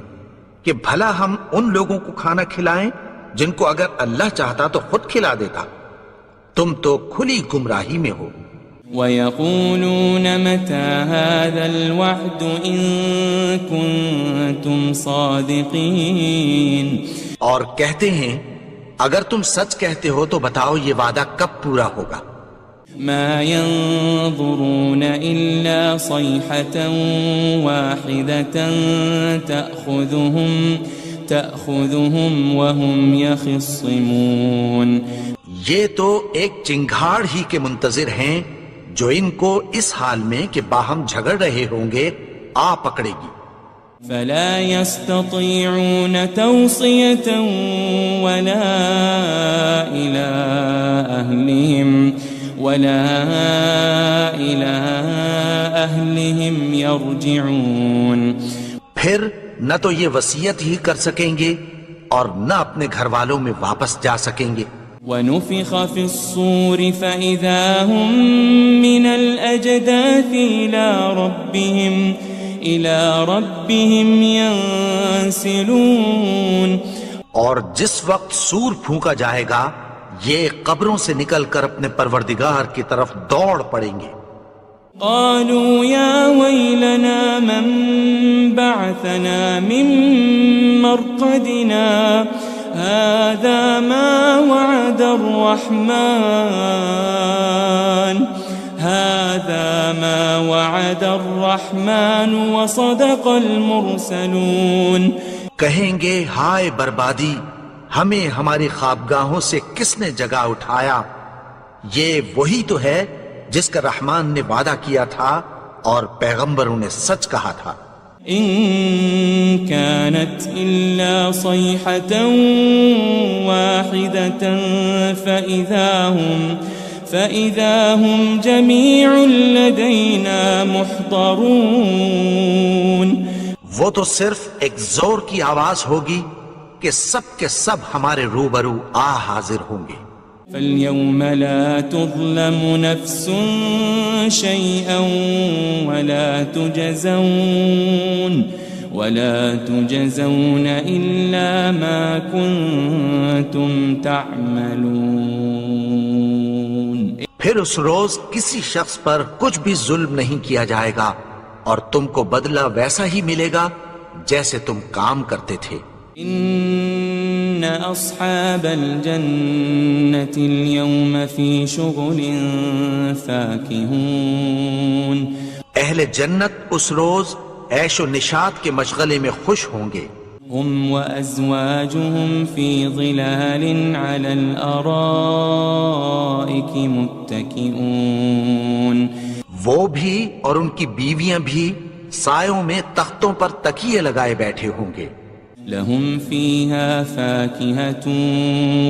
کہ بھلا ہم ان لوگوں کو کھانا کھلائیں جن کو اگر اللہ چاہتا تو خود کھلا دیتا. تم تو کھلی گمراہی میں ہو. وَيَقُولُونَ مَتَى هَذَا الْوَعْدُ إِن كُنتُمْ صَادِقِينَ. اور کہتے ہیں اگر تم سچ کہتے ہو تو بتاؤ یہ وعدہ کب پورا ہوگا. ما ينظرون إلا صيحة واحدة تأخذهم وهم يخصمون. یہ تو ایک چنگھاڑ ہی کے منتظر ہیں جو ان کو اس حال میں کہ باہم جھگڑ رہے ہوں گے آ پکڑے گی. فلا يستطيعون توصية ولا إلى أهلهم يرجعون. پھر نہ تو یہ وصیت ہی کر سکیں گے اور نہ اپنے گھر والوں میں واپس جا سکیں گے. وَنُفِخَ فِي الصُّورِ فَإِذَا هُم مِّنَ الْأَجْدَاثِ إِلَى رَبِّهِمْ يَنسِلُونَ. اور جس وقت سور پھونکا جائے گا یہ قبروں سے نکل کر اپنے پروردگار کی طرف دوڑ پڑیں گے. قالوا يا ويلنا من بعثنا من مرقدنا هذا ما وعد الرحمن وصدق المرسلون. کہیں گے ہائے بربادی، ہمیں ہماری خوابگاہوں سے کس نے جگا اٹھایا. یہ وہی تو ہے جس کا رحمان نے وعدہ کیا تھا اور پیغمبروں نے سچ کہا تھا. إن كانت إلا صيحة واحدة فإذا هم جميع لدينا محضرون. وہ تو صرف ایک زور کی آواز ہوگی کہ سب کے سب ہمارے روبرو آ حاضر ہوں گے. فاليوم لا تظلم نفس شيئا ولا تجزون إلا ما كنتم تعملون. پھر اس روز کسی شخص پر کچھ بھی ظلم نہیں کیا جائے گا اور تم کو بدلہ ویسا ہی ملے گا جیسے تم کام کرتے تھے. إن أصحاب الجنة اليوم في شغل فاكهون. اہل جنت اس روز عیش و نشاط کے مشغلے میں خوش ہوں گے. هم وأزواجهم في ظلال على الأرائك متكئون. وہ بھی اور ان کی بیویاں بھی سایوں میں تختوں پر تکیے لگائے بیٹھے ہوں گے. لهم فيها فاكهة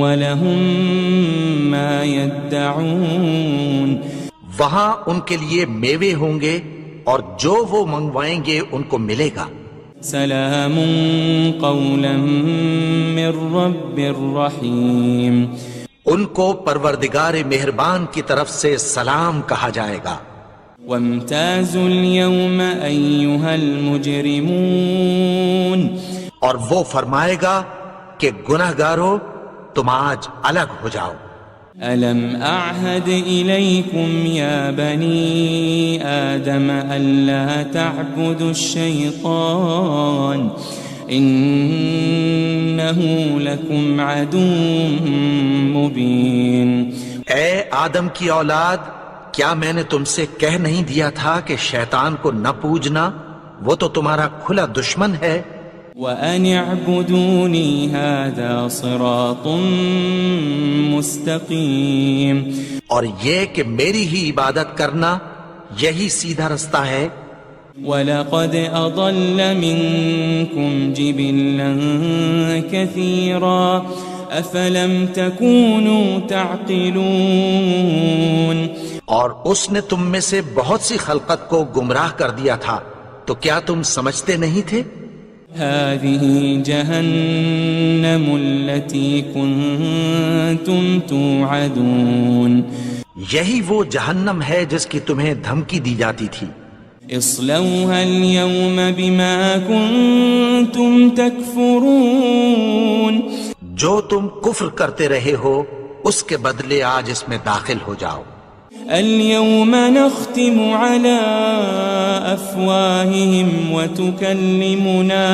ولهم ما يدعون. وہاں ان کے لیے میوے ہوں گے اور جو وہ منگوائیں گے ان کو ملے گا. سلام قولا من رب رحیم. ان کو پروردگار مہربان کی طرف سے سلام کہا جائے گا. وامتازوا اليوم أيها المجرمون. اور وہ فرمائے گا کہ گناہگارو تم آج الگ ہو جاؤ. ألم أعهد إليكم يا بني آدم ألا تعبدوا الشيطان إنه لكم عدو مبين. اے آدم کی اولاد، کیا میں نے تم سے کہہ نہیں دیا تھا کہ شیطان کو نہ پوجنا، وہ تو تمہارا کھلا دشمن ہے. وأن اعبدوني هذا صراط مستقيم. اور یہ کہ میری ہی عبادت کرنا یہی سیدھا رستہ ہے. وَلَقَدْ أَضَلَّ مِنْكُمْ جِبِلًّا كَثِيرًا أَفَلَمْ تَكُونُوا تَعْقِلُونَ. اور اس نے تم میں سے بہت سی خلقت کو گمراہ کر دیا تھا، تو کیا تم سمجھتے نہیں تھے؟ هذه جهنم التي كنتم توعدون. یہی وہ جہنم ہے جس کی تمہیں دھمکی دی جاتی تھی. اصلوها اليوم بما كنتم تكفرون. جو تم کفر کرتے رہے ہو اس کے بدلے آج اس میں داخل ہو جاؤ. اليوم نختم على أفواههم وتكلمنا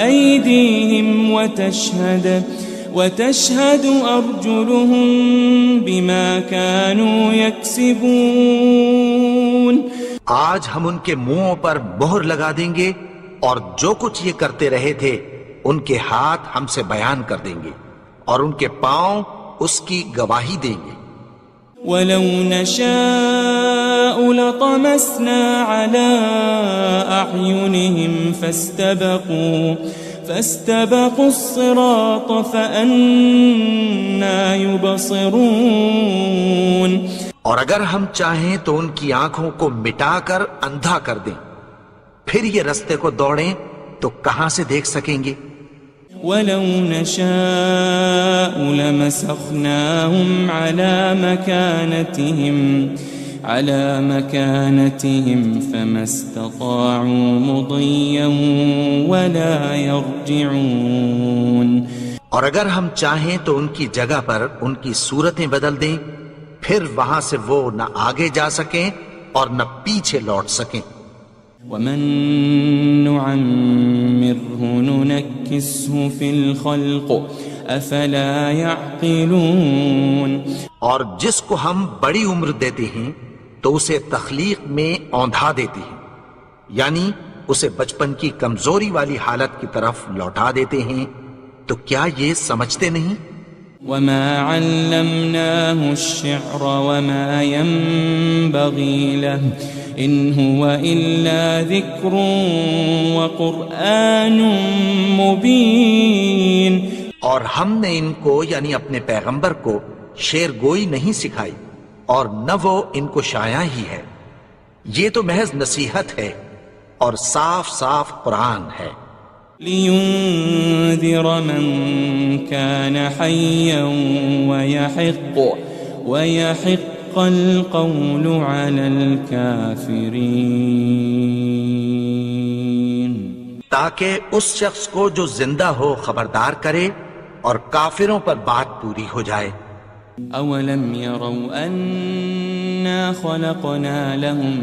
أيديهم وتشهد أرجلهم بما كانوا يكسبون. آج ہم ان کے منہوں پر مہر لگا دیں گے اور جو کچھ یہ کرتے رہے تھے ان کے ہاتھ ہم سے بیان کر دیں گے اور ان کے پاؤں اس کی گواہی دیں گے. وَلَوْ نَشَاءُ لَطَمَسْنَا عَلَىٰ أَعْيُنِهِمْ فَاسْتَبَقُوا الصِّرَاطَ فَأَنَّىٰ يُبْصِرُونَ. اور اگر ہم چاہیں تو ان کی آنکھوں کو مٹا کر اندھا کر دیں، پھر یہ رستے کو دوڑیں تو کہاں سے دیکھ سکیں گے؟ وَلَوْ نَشَاءُ لَمَسَخْنَاهُمْ عَلَى مَكَانَتِهِمْ فَمَا اسْتَطَاعُوا مُضِيًّا وَلَا يَرْجِعُونَ. اور اگر ہم چاہیں تو ان کی جگہ پر ان کی صورتیں بدل دیں، پھر وہاں سے وہ نہ آگے جا سکیں اور نہ پیچھے لوٹ سکیں. وَمَن نُعَمِّرْهُ نُنَكِّسْهُ فِي الْخَلْقِ أَفَلَا يَعْقِلُونَ. اور جس کو ہم بڑی عمر دیتے ہیں تو اسے تخلیق میں اوندھا دیتے ہیں، یعنی اسے بچپن کی کمزوری والی حالت کی طرف لوٹا دیتے ہیں. تو کیا یہ سمجھتے نہیں؟ وَمَا عَلَّمْنَاهُ الشِّعْرَ وَمَا يَنبَغِي لَهُ إِنْ هُوَ إِلَّا ذِكْرٌ وَقُرْآنٌ مُبِينٌ. اور ہم نے ان کو یعنی اپنے پیغمبر کو شعر گوئی نہیں سکھائی اور نہ وہ ان کو شایع ہی ہے، یہ تو محض نصیحت ہے اور صاف صاف قرآن ہے. لِيُنذِرَ مَن كَانَ حَيًّا وَيَحِقَّ الْقَوْلُ عَلَى الْكَافِرِينَ. تاکہ اس شخص کو جو زندہ ہو خبردار کرے اور کافروں پر بات پوری ہو جائے. أَوَلَمْ يَرَوْا أَنَّا خَلَقْنَا لَهُم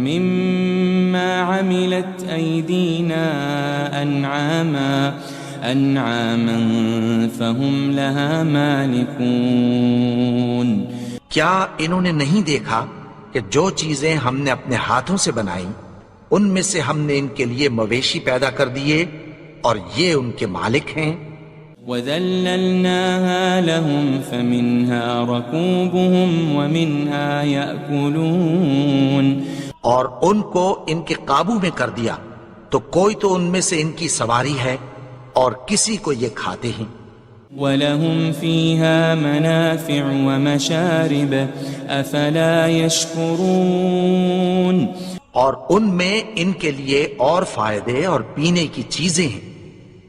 مِّمَّا عَمِلَتْ أَيْدِينَا أَنْعَامًا فَهُمْ لَهَا مَالِكُونَ. کیا انہوں نے نہیں دیکھا کہ جو چیزیں ہم نے اپنے ہاتھوں سے بنائیں ان میں سے ہم نے ان کے لیے مویشی پیدا کر دیے اور یہ ان کے مالک ہیں. وَذَلَّلْنَاهَا لَهُمْ فَمِنْهَا رَكُوبُهُمْ وَمِنْهَا يَأْكُلُونَ. اور ان کو ان کے قابو میں کر دیا تو کوئی تو ان میں سے ان کی سواری ہے اور کسی کو یہ کھاتے ہیں. وَلَهُمْ فِيهَا مَنَافِعُ وَمَشَارِبُ أَفَلَا يَشْكُرُونَ. اور ان میں ان کے لیے اور فائدے اور پینے کی چیزیں ہیں،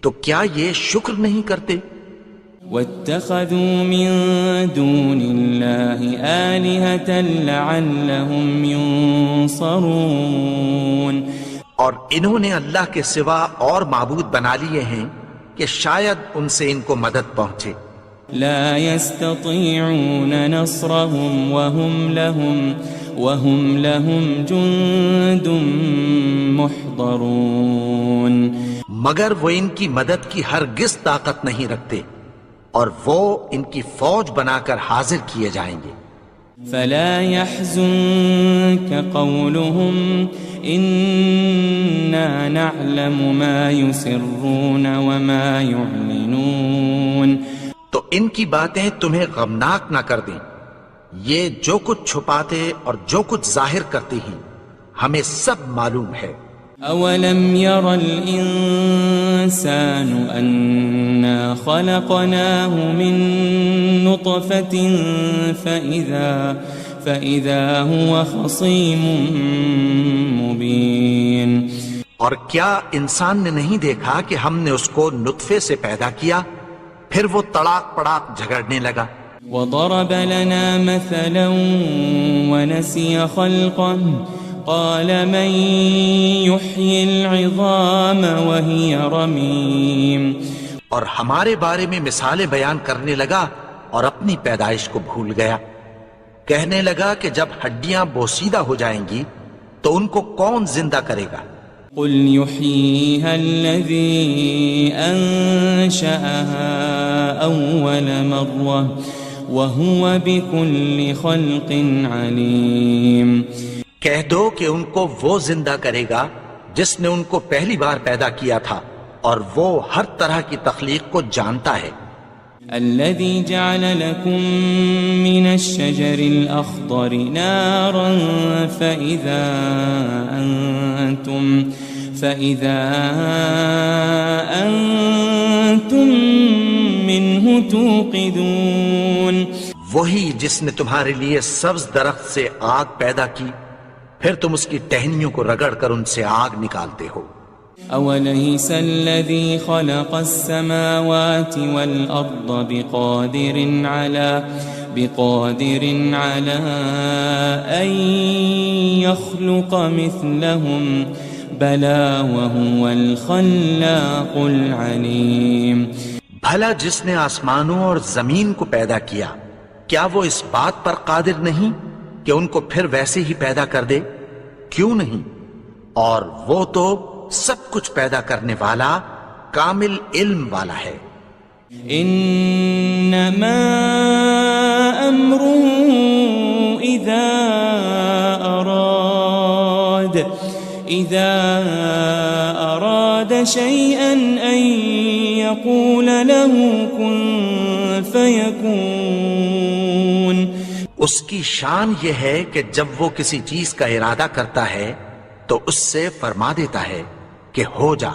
تو کیا یہ شکر نہیں کرتے؟ وَاتَّخَذُوا مِن دُونِ اللَّهِ آلِهَةً لَعَلَّهُمْ يُنصَرُونَ. اور انہوں نے اللہ کے سوا اور معبود بنا لیے ہیں کہ شاید ان سے ان کو مدد پہنچے. لا يستطيعون نصرهم وهم لهم جند محضرون. مگر وہ ان کی مدد کی ہرگز طاقت نہیں رکھتے اور وہ ان کی فوج بنا کر حاضر کیے جائیں گے. فلا يحزنك قولهم إنا نعلم ما يسرون وما يعلنون. تو ان کی باتیں تمہیں غمناک نہ کر دیں. یہ جو کچھ چھپاتے اور جو کچھ ظاہر کرتے ہیں ہمیں سب معلوم ہے. أولم ير الإنسان أنا خلقناه من نطفة فإذا هو خصيم مبين. اور کیا انسان نے نہیں دیکھا کہ ہم نے اس کو نطفے سے پیدا کیا پھر وہ تڑاک پڑاک جھگڑنے لگا. وضرب لنا مثلا ونسي خلقه قال من يحيي العظام وهي رميم. اور ہمارے بارے میں مثالیں بیان کرنے لگا اور اپنی پیدائش کو بھول گیا. کہنے لگا کہ جب ہڈیاں بوسیدہ ہو جائیں گی تو ان کو کون زندہ کرے گا. قل يحييها الذي أنشأها أول مرة وهو بكل خلق عليم. کہہ دو کہ ان کو وہ زندہ کرے گا جس نے ان کو پہلی بار پیدا کیا تھا اور وہ ہر طرح کی تخلیق کو جانتا ہے. الذي جعل لكم من الشجر الأخضر نارا فإذا أنتم منه توقدون. وہی جس نے تمہارے لیے سبز درخت سے آگ پیدا کی پھر تم اس کی ٹہنیوں کو رگڑ کر ان سے آگ نکالتے ہو. أوليس الذي خلق السماوات والأرض بقادر على أن يخلق مثلهم بلى وهو الخلاق العليم. بھلا جس نے آسمانوں اور زمین کو پیدا کیا کیا وہ اس بات پر قادر نہیں کہ ان کو پھر ویسے ہی پیدا کر دے؟ کیوں نہیں؟ اور وہ تو سب کچھ پیدا کرنے والا کامل علم والا ہے. انما امره اذا اراد شيئا ان يقول له كن فيكون. اس کی شان یہ ہے کہ جب وہ کسی چیز کا ارادہ کرتا ہے تو اس سے فرما دیتا ہے کہ ہو جا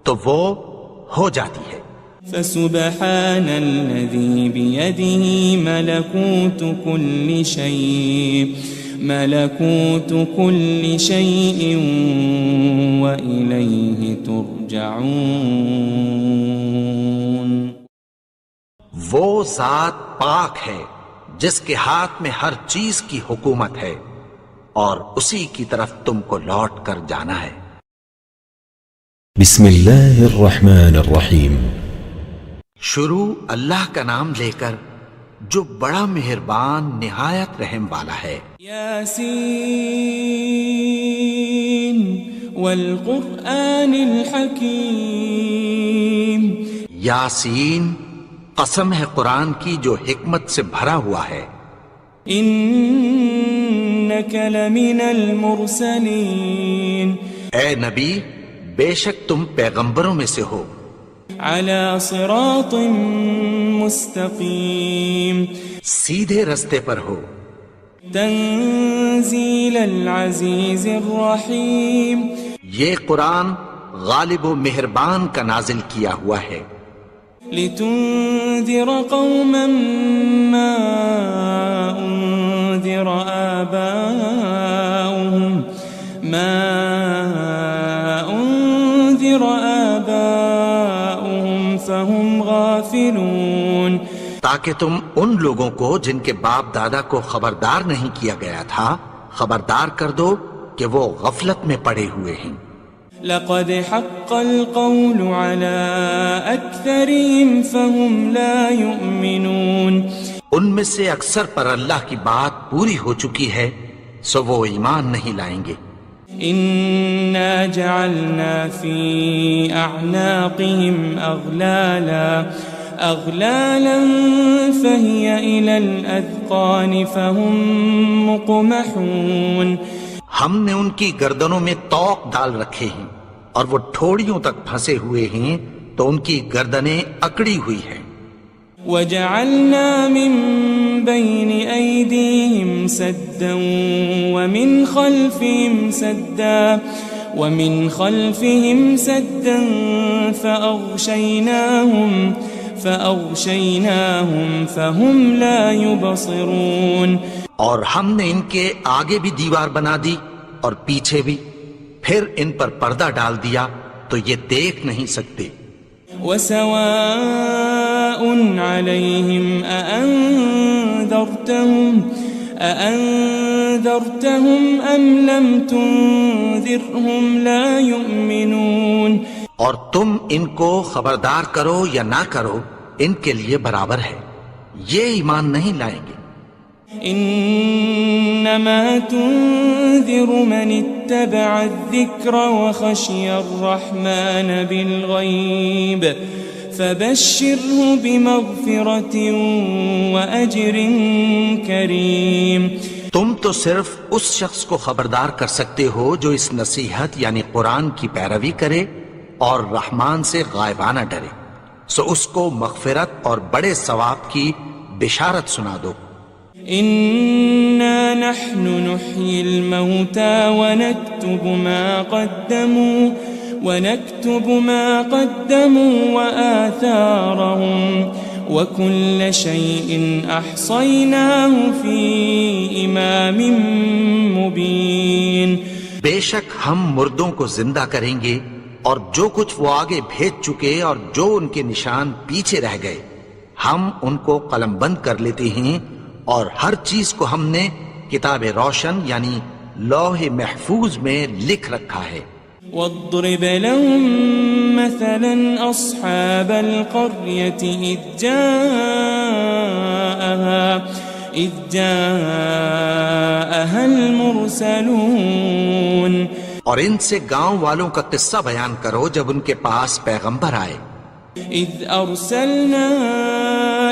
تو وہ ہو جاتی ہے. فسبحان الذي بيده ملكوت كل شيء وإليه ترجعون. وہ ذات پاک ہے جس کے ہاتھ میں ہر چیز کی حکومت ہے اور اسی کی طرف تم کو لوٹ کر جانا ہے. بسم اللہ الرحمن الرحیم. شروع اللہ کا نام لے کر جو بڑا مہربان نہایت رحم والا ہے. یاسین والقرآن الحکیم. یاسین قسم ہے قرآن کی جو حکمت سے بھرا ہوا ہے. انک لمن المرسلین. اے نبی بے شک تم پیغمبروں میں سے ہو. علی صراط مستقیم. سیدھے رستے پر ہو. تنزیل العزیز الرحیم. یہ قرآن غالب و مہربان کا نازل کیا ہوا ہے. لتنذر قوما ما انذر آباؤهم فهم غافلون. تاکہ تم ان لوگوں کو جن کے باپ دادا کو خبردار نہیں کیا گیا تھا خبردار کر دو کہ وہ غفلت میں پڑے ہوئے ہیں. لقد حق القول على أكثرهم فهم لا يؤمنون. ان میں سے اکثر پر اللہ کی بات پوری ہو چکی ہے سو وہ ایمان نہیں لائیں گے. إنا جعلنا في أعناقهم أغلالا أغلالا فهي إلى الأذقان فهم مقمحون. ہم نے ان کی گردنوں میں طوق ڈال رکھے ہیں اور وہ ٹھوڑیوں تک پھنسے ہوئے ہیں تو ان کی گردنیں اکڑی ہوئی ہیں. وجعلنا من بين أيديهم سدا ومن خلفهم سدا فأغشيناهم فهم لا يبصرون. اور ہم نے ان کے آگے بھی دیوار بنا دی اور پیچھے بھی، پھر ان پر پردہ ڈال دیا تو یہ دیکھ نہیں سکتے. وسواء عليهم أأنذرتهم أم لم تنذرهم لا يؤمنون. اور تم ان کو خبردار کرو یا نہ کرو ان کے لیے برابر ہے، یہ ایمان نہیں لائیں گے. انما تنذر من اتبع الذکر وخشی الرحمن بالغیب فبشره بمغفرة وأجر کریم. تم تو صرف اس شخص کو خبردار کر سکتے ہو جو اس نصیحت یعنی قرآن کی پیروی کرے اور رحمان سے غائبانہ ڈرے، سو اس کو مغفرت اور بڑے ثواب کی بشارت سنا دو. إنا نحن نحيي الموتى ونكتب ما قدموا وآثارهم وكل شيء أحصيناه في إمام مبين. بے شک ہم مردوں کو زندہ کریں گے اور جو کچھ وہ آگے بھیج چکے اور جو ان کے نشان پیچھے رہ گئے ہم ان کو قلم بند کر لیتے ہیں، اور ہر چیز کو ہم نے کتاب روشن یعنی لوح محفوظ میں لکھ رکھا ہے. واضرب لهم مثلا أصحاب القرية إذ جاءها المرسلون. اور ان سے گاؤں والوں کا قصہ بیان کرو جب ان کے پاس پیغمبر آئے. إذ أرسلنا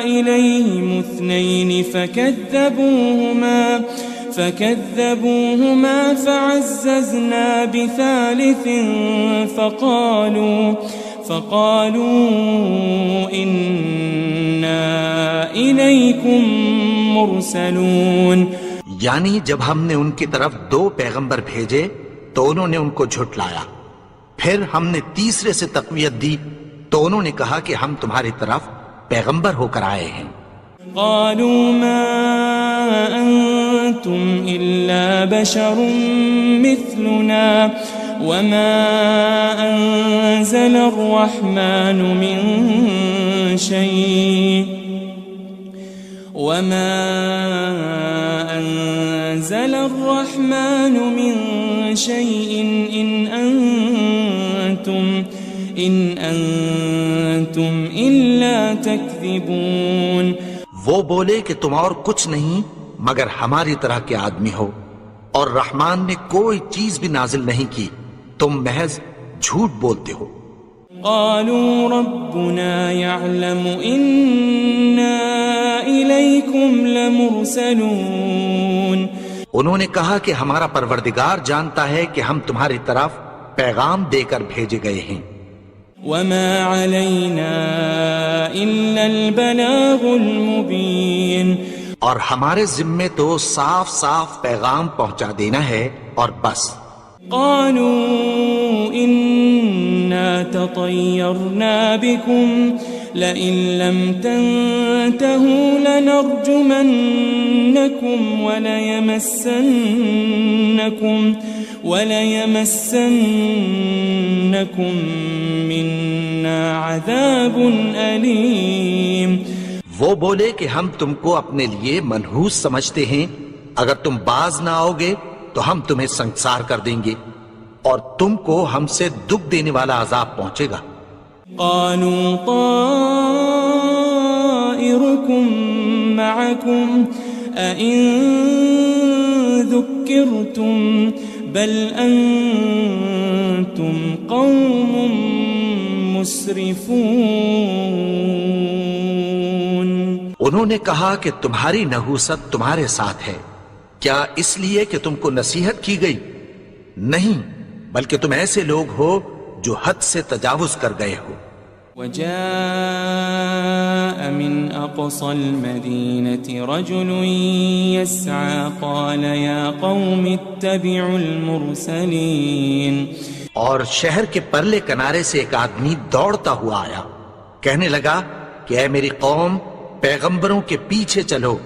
إليهم 2 فكذبوهما فعززنا بثالث فقالوا إنا إليكم مرسلون. یعنی جب ہم نے ان کی طرف 2 پیغمبر بھیجے تو انہوں نے ان کو جھٹلایا، پھر ہم نے تیسرے سے تقویت دی تو انہوں نے کہا کہ ہم تمہاری طرف پیغمبر ہو کر آئے ہیں. قالوا ما أنتم إلا بشر مثلنا وما أنزل الرحمن من شيء إن أنتم إلا تكذبون. وہ بولے کہ تم اور کچھ نہیں مگر ہماری طرح کے آدمی ہو، اور رحمان نے کوئی چیز بھی نازل نہیں کی، تم محض جھوٹ بولتے ہو. قالوا ربنا يعلم إنا إليكم لمرسلون. انہوں نے کہا کہ ہمارا پروردگار جانتا ہے کہ ہم تمہاری طرف پیغام دے کر بھیجے گئے ہیں. وما علينا إلا البلاغ المبين. اور ہمارے ذمے تو صاف صاف پیغام پہنچا دینا ہے اور بس. قالوا إنا تطيرنا بكم لئن لم تنتهوا لنرجمنكم وليمسنكم منا عذاب أليم. وہ بولے کہ ہم تم کو اپنے لیے منحوس سمجھتے ہیں، اگر تم باز نہ آؤ گے تو ہم تمہیں سنسار کر دیں گے اور تم کو ہم سے دکھ دینے والا عذاب پہنچے گا. قالوا طائركم معكم أئن ذكرتم بل أنتم قوم مسرفون. انہوں نے کہا کہ تمہاری نحوست تمہارے ساتھ ہے، کیا اس لیے کہ تم کو نصیحت کی گئی؟ نہیں، بلکہ تم ایسے لوگ ہو جو حد سے تجاوز کر گئے ہو. وجاء من أقصى المدينة رجل يسعى قال يا قوم اتبعوا المرسلين. اور شہر کے پرلے کنارے سے ایک آدمی دوڑتا ہوا آیا، کہنے لگا کہ اے میری قوم، پیغمبروں کے پیچھے چلو.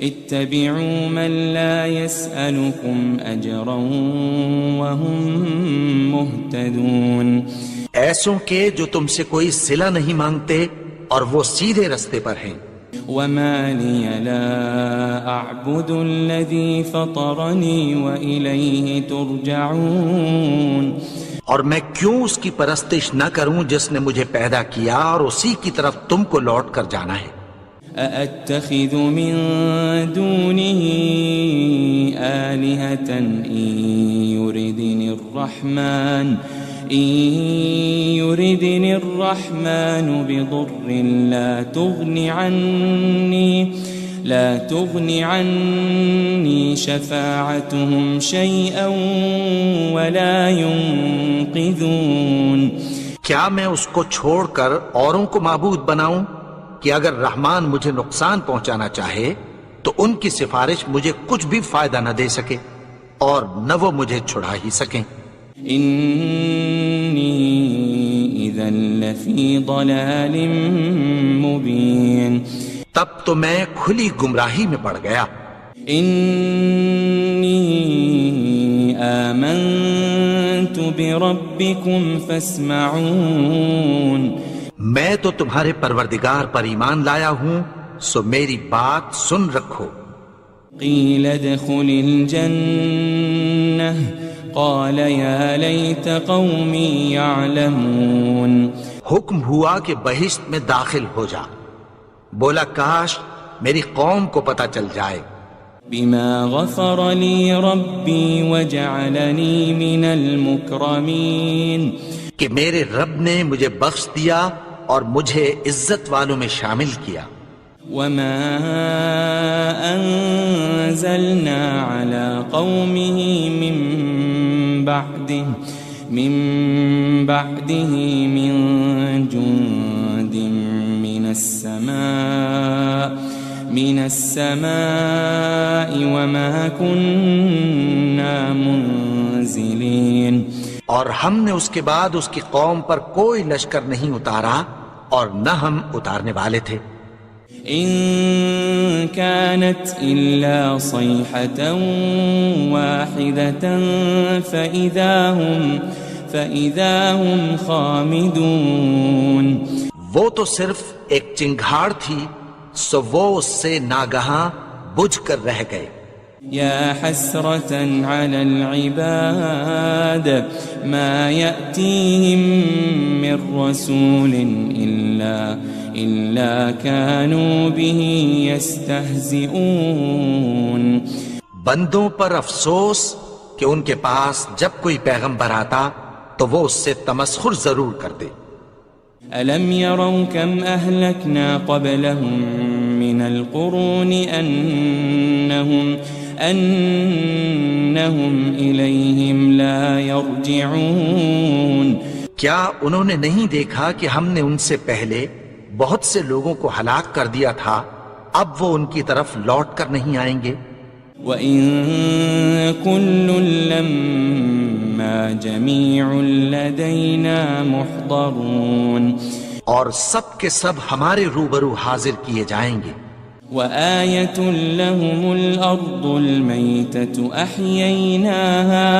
اتبعوا من لا يسألكم أجرا وهم مهتدون. ایسوں کے جو تم سے کوئی صلہ نہیں مانگتے اور وہ سیدھے رستے پر ہیں. وما لي لا أعبد الذي فطرني وإليه ترجعون. اور میں کیوں اس کی پرستش نہ کروں جس نے مجھے پیدا کیا اور اسی کی طرف تم کو لوٹ کر جانا ہے. أأتخذ من دونه آلهة إن يردني الرحمن بضر لا تغن عني شفاعتهم شيئا ولا ينقذون. کیا میں اس کو چھوڑ کر اوروں کو معبود بناؤں کہ اگر رحمان مجھے نقصان پہنچانا چاہے تو ان کی سفارش مجھے کچھ بھی فائدہ نہ دے سکے اور نہ وہ مجھے چھڑا ہی سکیں. انی اذا لفی ضلال مبین. تب تو میں کھلی گمراہی میں پڑ گیا. انی آمنت بربکم فاسمعون. میں تو تمہارے پروردگار پر ایمان لایا ہوں، سو میری بات سن رکھو. قیل ادخل الجنہ قال یا لیت قومی یعلمون. حکم ہوا کہ بہشت میں داخل ہو جا. بولا کاش میری قوم کو پتہ چل جائے. بما غفر لی ربی وجعلنی من المکرمین. کہ میرے رب نے مجھے بخش دیا اور مجھے عزت والوں میں شامل کیا. وما انزلنا على قومه من بعده من جند من السماء وما كنا منزلين. اور ہم نے اس کے بعد اس کی قوم پر کوئی لشکر نہیں اتارا اور نہ ہم اتارنے والے تھے. ان كانت الا صيحة واحدة فإذا هم خامدون. وہ تو صرف ایک چنگھاڑ تھی، سو وہ اس سے ناگہاں بجھ کر رہ گئے. يا حسرة على العباد ما يأتيهم من رسول إلا كانوا به يستهزئون. بندوں پر افسوس کہ ان کے پاس جب کوئی پیغمبر آتا تو وہ اس سے تمسخر ضرور کر دے. ألم يروا كم أهلكنا قبلهم من القرون أنهم إليهم لا يرجعون. کیا انہوں نے نہیں دیکھا کہ ہم نے ان سے پہلے بہت سے لوگوں کو ہلاک کر دیا تھا، اب وہ ان کی طرف لوٹ کر نہیں آئیں گے. وَإِن كُلٌّ لَمَّا جَمِيعٌ لَدَيْنَا مُحْضَرُونَ. اور سب کے سب ہمارے روبرو حاضر کیے جائیں گے. وآية لهم الأرض الميتة أحييناها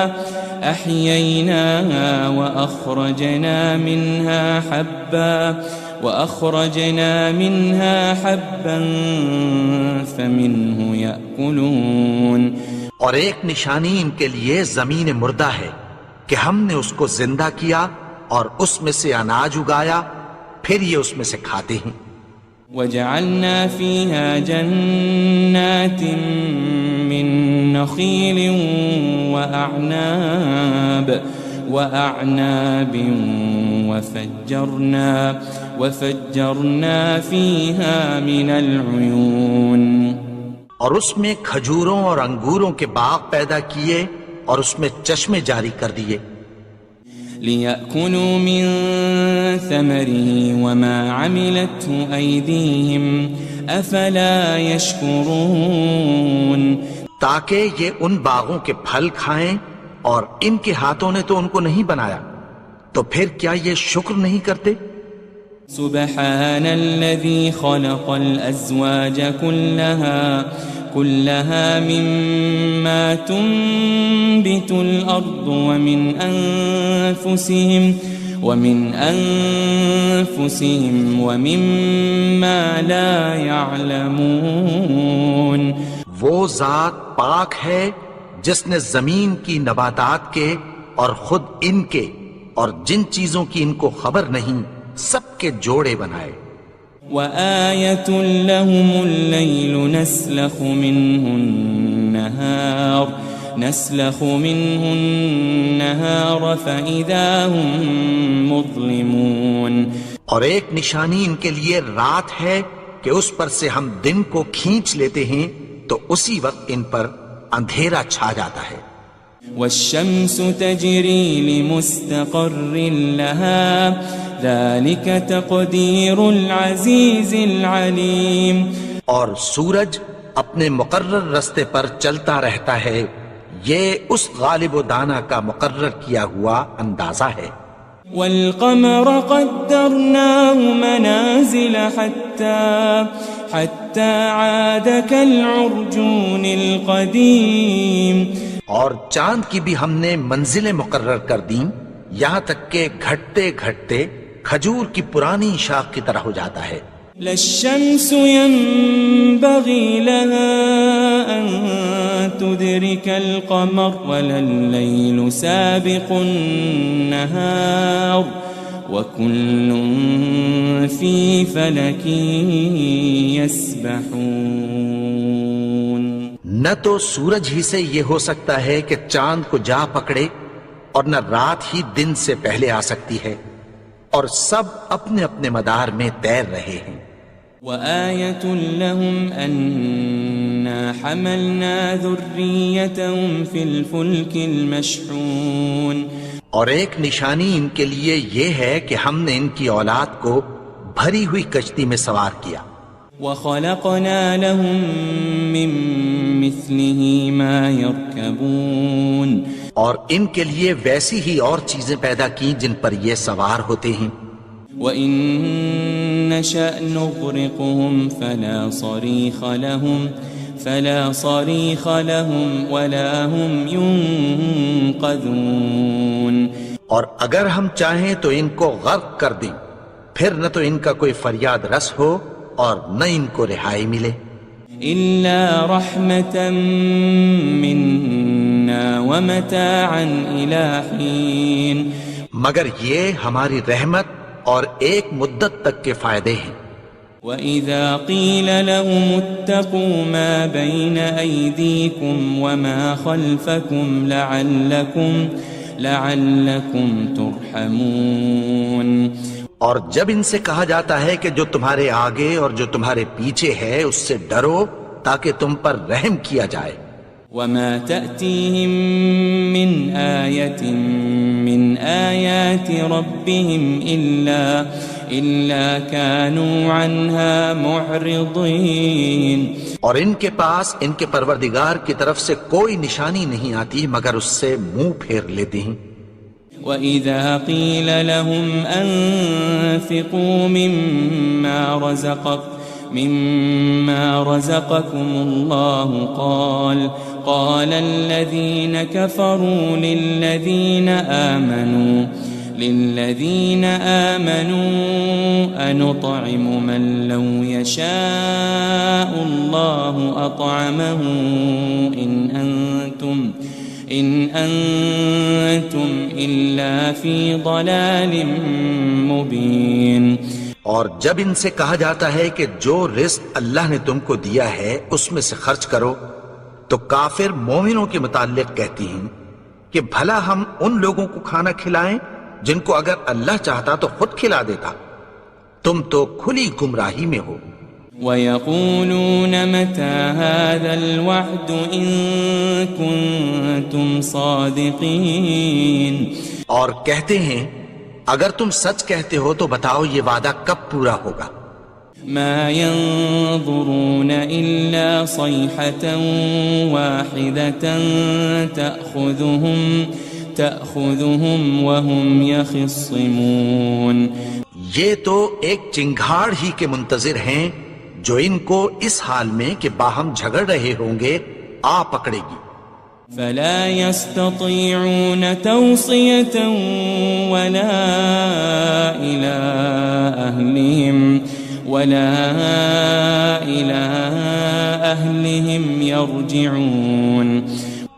وأخرجنا منها حبا فمنه يأكلون. اور ایک نشانی ان کے لیے زمین مردہ ہے کہ ہم نے اس کو زندہ کیا اور اس میں سے اناج اگایا، پھر یہ اس میں سے کھاتے ہیں. وجعلنا فيها جنات من نخيل وأعناب وأعناب وفجرنا فيها من العيون اور اس میں کھجوروں اور انگوروں کے باغ پیدا کیے اور اس میں چشمے جاری کر دیے لِيَأْكُلُوا مِن ثَمَرِهِ وَمَا عَمِلَتْهُ أَيْدِيهِمْ أَفَلَا يَشْكُرُونَ تاکہ یہ ان باغوں کے پھل کھائیں اور ان کے ہاتھوں نے تو ان کو نہیں بنایا تو پھر کیا یہ شکر نہیں کرتے سبحان الذي خلق الأزواج كلها مما تنبت الأرض ومن أنفسهم ومما لا يعلمون وہ ذات پاک ہے جس نے زمین کی نباتات کے اور خود ان کے اور جن چیزوں کی ان کو خبر نہیں سب کے جوڑے بنائے وآية لهم الليل نسلخ منه النهار فإذا هم مظلمون اور ایک نشانی ان کے لیے رات ہے کہ اس پر سے ہم دن کو کھینچ لیتے ہیں تو اسی وقت ان پر اندھیرا چھا جاتا ہے والشمس تجري لمستقر لها ذلك تقدير العزيز العليم اور سورج اپنے مقرر رستے پر چلتا رہتا ہے یہ اس غالب و دانا کا مقرر کیا ہوا اندازہ ہے والقمر قدرناه منازل حتى عاد كالعرجون القديم اور چاند کی بھی ہم نے منزلیں مقرر کر دیں یہاں تک کہ گھٹتے گھٹتے کھجور کی پرانی شاخ کی طرح ہو جاتا ہے للشمس ينبغي لها أن تدرك القمر ولا الليل سابق النهار وكل في فلك يسبحون نہ تو سورج ہی سے یہ ہو سکتا ہے کہ چاند کو جا پکڑے اور نہ رات ہی دن سے پہلے آ سکتی ہے اور سب اپنے اپنے مدار میں تیر رہے ہیں وآية لهم أنا حملنا ذريتهم في الفلك المشحون اور ایک نشانی ان کے لیے یہ ہے کہ ہم نے ان کی اولاد کو بھری ہوئی کشتی میں سوار کیا وخلقنا لهم من مثله ما يركبون اور ان کے لیے ویسی ہی اور چیزیں پیدا کی جن پر یہ سوار ہوتے ہیں وَإِن نَّشَأْ نُغْرِقْهُمْ فَلَا صَرِيخَ لَهُمْ وَلَا هُمْ يُنقَذُونَ اور اگر ہم چاہیں تو ان کو غرق کر دیں پھر نہ تو ان کا کوئی فریاد رس ہو اور نہ ان کو رہائی ملے إِلَّا رَحْمَةً مِّنَّا وَمَتَاعًا إِلَى حِينٍ مگر یہ ہماری رحمت اور ایک مدت تک کے فائدے ہیں وَإِذَا قِيلَ لَهُمُ اتَّقُوا مَا بَيْنَ أَيْدِيكُمْ وَمَا خَلْفَكُمْ لَعَلَّكُمْ تُرْحَمُونَ اور جب ان سے کہا جاتا ہے کہ جو تمہارے آگے اور جو تمہارے پیچھے ہے اس سے ڈرو تاکہ تم پر رحم کیا جائے وَمَا تَأْتِيهِم مِّنْ آيَةٍ مِّنْ آيَاتِ رَبِّهِمْ إِلَّا كَانُوا عَنْهَا مُعْرِضِينَ اور ان کے پاس ان کے پروردگار کی طرف سے کوئی نشانی نہیں آتی مگر اس سے منہ پھیر لیتے ہیں وَإِذَا قِيلَ لَهُمْ أَنفِقُوا مِمَّا رَزَقَكُمُ اللَّهُ قَالَ الَّذِينَ كَفَرُوا لِلَّذِينَ آمَنُوا أَنُطْعِمُ مَن لَّوْ يَشَاءُ اللَّهُ أَطْعَمَهُ إِنْ أَنْتُمْ إِلَّا فِي ضَلَالٍ مُبِينٍ اور جب ان سے کہا جاتا ہے کہ جو رزق اللہ نے تم کو دیا ہے اس میں سے خرچ کرو تو کافر مومنوں کے متعلق کہتی ہیں کہ بھلا ہم ان لوگوں کو کھانا کھلائیں جن کو اگر اللہ چاہتا تو خود کھلا دیتا؟ تم تو کھلی گمراہی میں ہو۔ وَيَقُولُونَ مَتَى هَذَا الْوَعْدُ إِن كُنتُمْ صَادِقِينَ، اور کہتے ہیں اگر تم سچ کہتے ہو تو بتاؤ یہ وعدہ کب پورا ہوگا؟ مَا يَنظُرُونَ إِلَّا صَيْحَةً وَاحِدَةً تَأْخُذُهُمْ وَهُمْ يَخِصِّمُونَ، یہ تو ایک چنگھاڑ ہی کے منتظر ہیں جو ان کو اس حال میں کہ باہم جھگڑ رہے ہوں گے آ پکڑے گی۔ فَلَا يَسْتَطِيعُونَ تَوْصِيَةً وَلَا إِلَىٰ أَهْلِهِمْ يَرْجِعُونَ،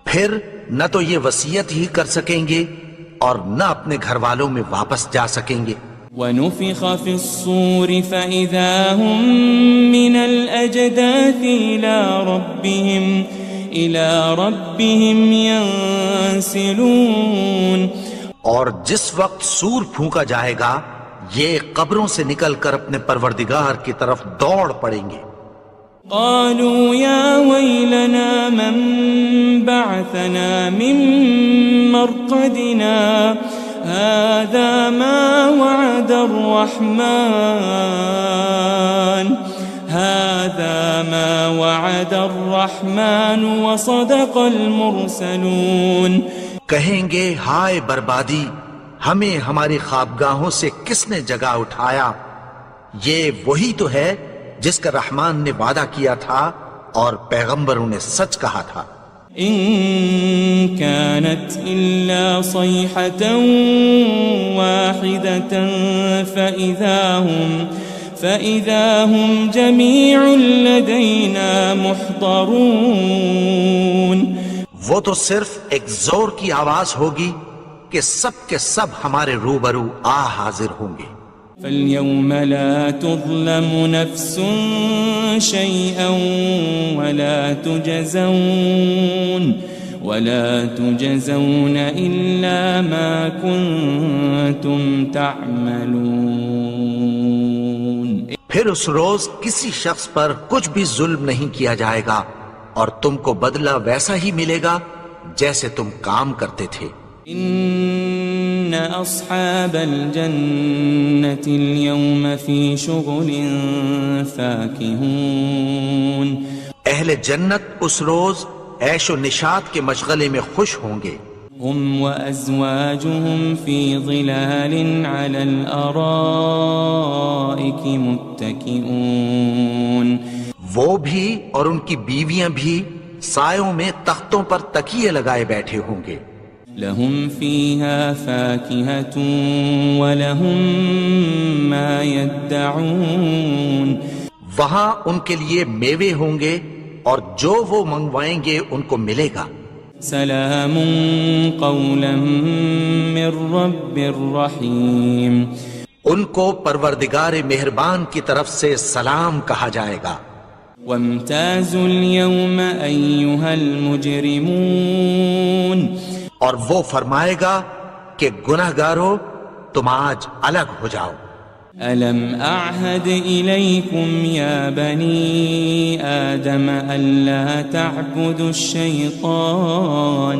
پھر نہ تو یہ وصیت ہی کر سکیں گے اور نہ اپنے گھر والوں میں واپس جا سکیں گے۔ وَنُفِخَ فِي الصُّورِ فَإِذَا هُم مِّنَ الْأَجْدَاثِ إِلَىٰ رَبِّهِمْ يَنسِلُونَ، اور جس وقت سور پھونکا جائے گا یہ قبروں سے نکل کر اپنے پروردگار کی طرف دوڑ پڑیں گے۔ قالوا يا ويلنا من بعثنا من مرقدنا هذا ما وعد الرحمن وصدق المرسلون، کہیں گے ہائے بربادی، ہمیں ہماری خوابگاہوں سے کس نے جگا اٹھایا؟ یہ وہی تو ہے جس کا رحمان نے وعدہ کیا تھا اور پیغمبروں نے سچ کہا تھا۔ ان كانت الا صيحة واحدة فإذا هم جميع لدينا محضرون، وہ تو صرف ایک زور کی آواز ہوگی کہ سب کے سب ہمارے روبرو حاضر ہوں گے۔ فَالْيَوْمَ لَا تُظْلَمُ نَفْسٌ شَيْئًا وَلَا تُجَزَوْنَ إِلَّا مَا كُنتُمْ تَعْمَلُونَ، پھر اس روز کسی شخص پر کچھ بھی ظلم نہیں کیا جائے گا اور تم کو بدلہ ویسا ہی ملے گا جیسے تم کام کرتے تھے۔ ان اصحاب الجنة اليوم في شغل فاكهون، اہل جنت اس روز عیش و نشاط کے مشغلے میں خوش ہوں گے۔ هم وازواجهم في ظلال على الارائك متكئون، وہ بھی اور ان کی بیویاں بھی سایوں میں تختوں پر تکیے لگائے بیٹھے ہوں گے۔ لهم فيها فاكهة ولهم ما يدعون، وہاں ان کے لیے میوے ہوں گے اور جو وہ منگوائیں گے ان کو ملے گا۔ سلام قولا من رب الرحیم، ان کو پروردگار مہربان کی طرف سے سلام کہا جائے گا۔ وامتازوا اليوم أيها المجرمون، اور وہ فرمائے گا کہ گناہگارو تم آج الگ ہو جاؤ۔ ألم أعهد إليكم يا بني آدم ألا تعبدوا الشيطان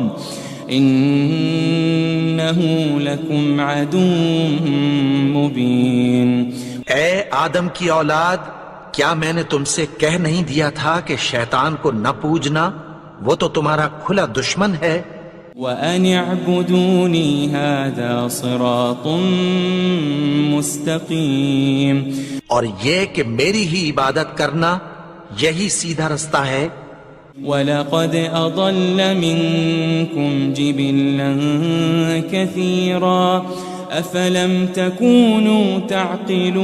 إنه لكم عدو مبين، اے آدم کی اولاد، کیا میں نے تم سے کہہ نہیں دیا تھا کہ شیطان کو نہ پوجنا، وہ تو تمہارا کھلا دشمن ہے۔ وَأَنِ اعْبُدُونِي هَذَا صِرَاطٌ مُسْتَقِيمٌ، اور یہ کہ میری ہی عبادت کرنا یہی سیدھا رستہ ہے۔ وَلَقَدْ أَضَلَّ مِنْكُمْ جِبِلًّا كَثِيرًا أَفَلَمْ تَكُونُوا تَعْقِلُونَ،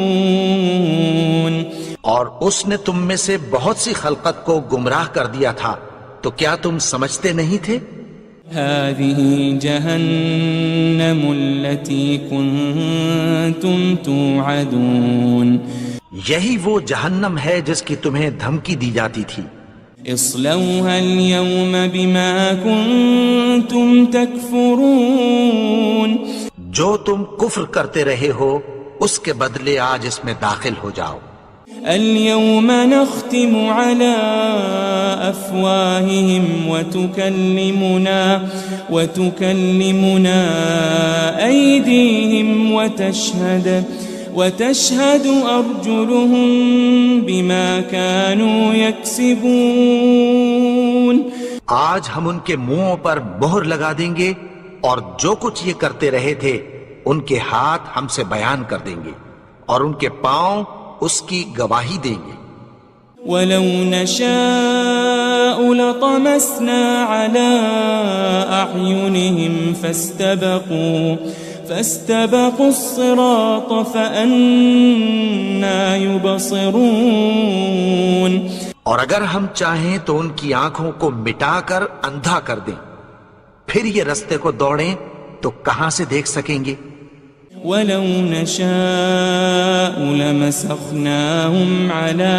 اور اس نے تم میں سے بہت سی خلقت کو گمراہ کر دیا تھا، تو کیا تم سمجھتے نہیں تھے؟ هذه جهنم التي كنتم توعدون، یہی وہ جہنم ہے جس کی تمہیں دھمکی دی جاتی تھی۔ اصلوها اليوم بما كنتم تكفرون جو تم کفر کرتے رہے ہو اس کے بدلے آج اس میں داخل ہو جاؤ. اليوم نختم على أفواههم وتكلمنا أيديهم وتشهد أرجلهم بما كانوا يكسبون. آج ہم ان کے منہوں پر مہر لگا دیں گے اور جو کچھ یہ کرتے رہے تھے ان کے ہاتھ ہم سے بیان کر دیں گے اور ان کے پاؤں اس کی گواہی دیں گے. وَلَوْ نَشَاءُ لَطَمَسْنَا عَلَىٰ أَعْيُنِهِمْ فَاسْتَبَقُوا الصِّرَاطَ فَأَنَّىٰ يُبْصِرُونَ. اور اگر ہم چاہیں تو ان کی آنکھوں کو مٹا کر اندھا کر دیں، پھر یہ رستے کو دوڑیں تو کہاں سے دیکھ سکیں گے. وَلَوْ نَشَاءُ لَمَسَخْنَاهُمْ عَلَى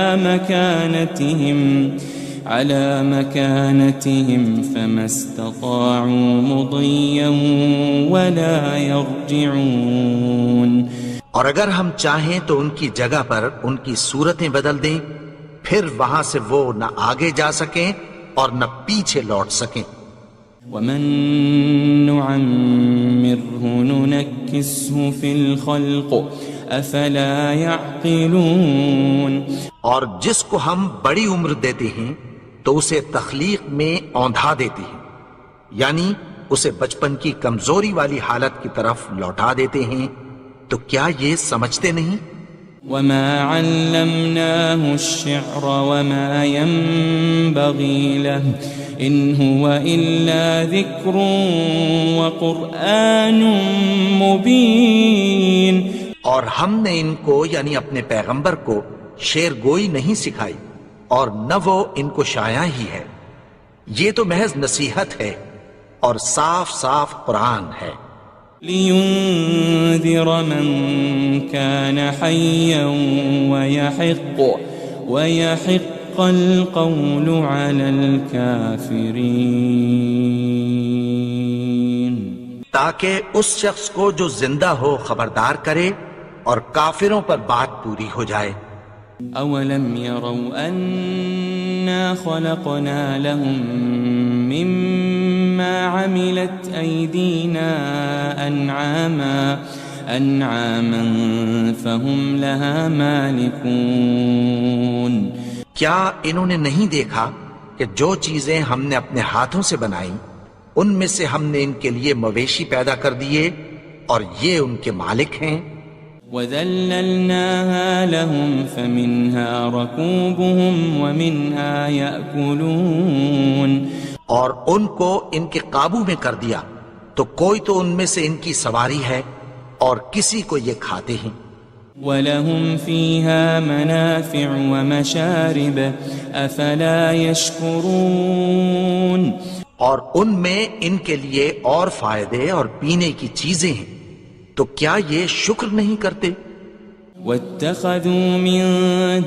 مَكَانَتِهِمْ فَمَا اسْتَطَاعُوا مُضِيًّا وَلَا يَرْجِعُونَ. اور اگر ہم چاہیں تو ان کی جگہ پر ان کی صورتیں بدل دیں، پھر وہاں سے وہ نہ آگے جا سکیں اور نہ پیچھے لوٹ سکیں. وَمَن نُعَمِّرْهُ نُنَكِّسْهُ فِي الْخَلْقِ أَفَلَا يَعْقِلُونَ. اور جس کو ہم بڑی عمر دیتے ہیں تو اسے تخلیق میں اوندھا دیتے ہیں، یعنی اسے بچپن کی کمزوری والی حالت کی طرف لوٹا دیتے ہیں. تو کیا یہ سمجھتے نہیں؟ وَمَا عَلَّمْنَاهُ الشِّعْرَ وَمَا يَنبَغِي لَهُ إِنْ هُوَ إِلَّا ذِكْرٌ وَقُرْآنٌ مُبِينٌ. اور ہم نے ان کو یعنی اپنے پیغمبر کو شعر گوئی نہیں سکھائی اور نہ وہ ان کو شایع ہی ہے، یہ تو محض نصیحت ہے اور صاف صاف قرآن ہے. لِيُنذِرَ مَن كَانَ حَيًّا وَيَحِقَّ الْقَوْلُ عَلَى الْكَافِرِينَ. تاکہ اس شخص کو جو زندہ ہو خبردار کرے اور کافروں پر بات پوری ہو جائے. أَوَلَمْ يَرَوْا أَنَّا خَلَقْنَا لَهُم مِّمَّا عَمِلَتْ أَيْدِينَا أَنْعَامًا فَهُمْ لَهَا مَالِكُونَ. کیا انہوں نے نہیں دیکھا کہ جو چیزیں ہم نے اپنے ہاتھوں سے بنائیں ان میں سے ہم نے ان کے لیے مویشی پیدا کر دیے اور یہ ان کے مالک ہیں. وَذَلَّلْنَاهَا لَهُمْ فَمِنْهَا رَكُوبُهُمْ وَمِنْهَا يَأْكُلُونَ. اور ان کو ان کے قابو میں کر دیا تو کوئی تو ان میں سے ان کی سواری ہے اور کسی کو یہ کھاتے ہیں. وَلَهُمْ فِيهَا مَنَافِعُ وَمَشَارِبُ أَفَلَا يَشْكُرُونَ. اور ان میں ان کے لیے اور فائدے اور پینے کی چیزیں ہیں، تو کیا یہ شکر نہیں کرتے؟ وَاتَّخَذُوا مِن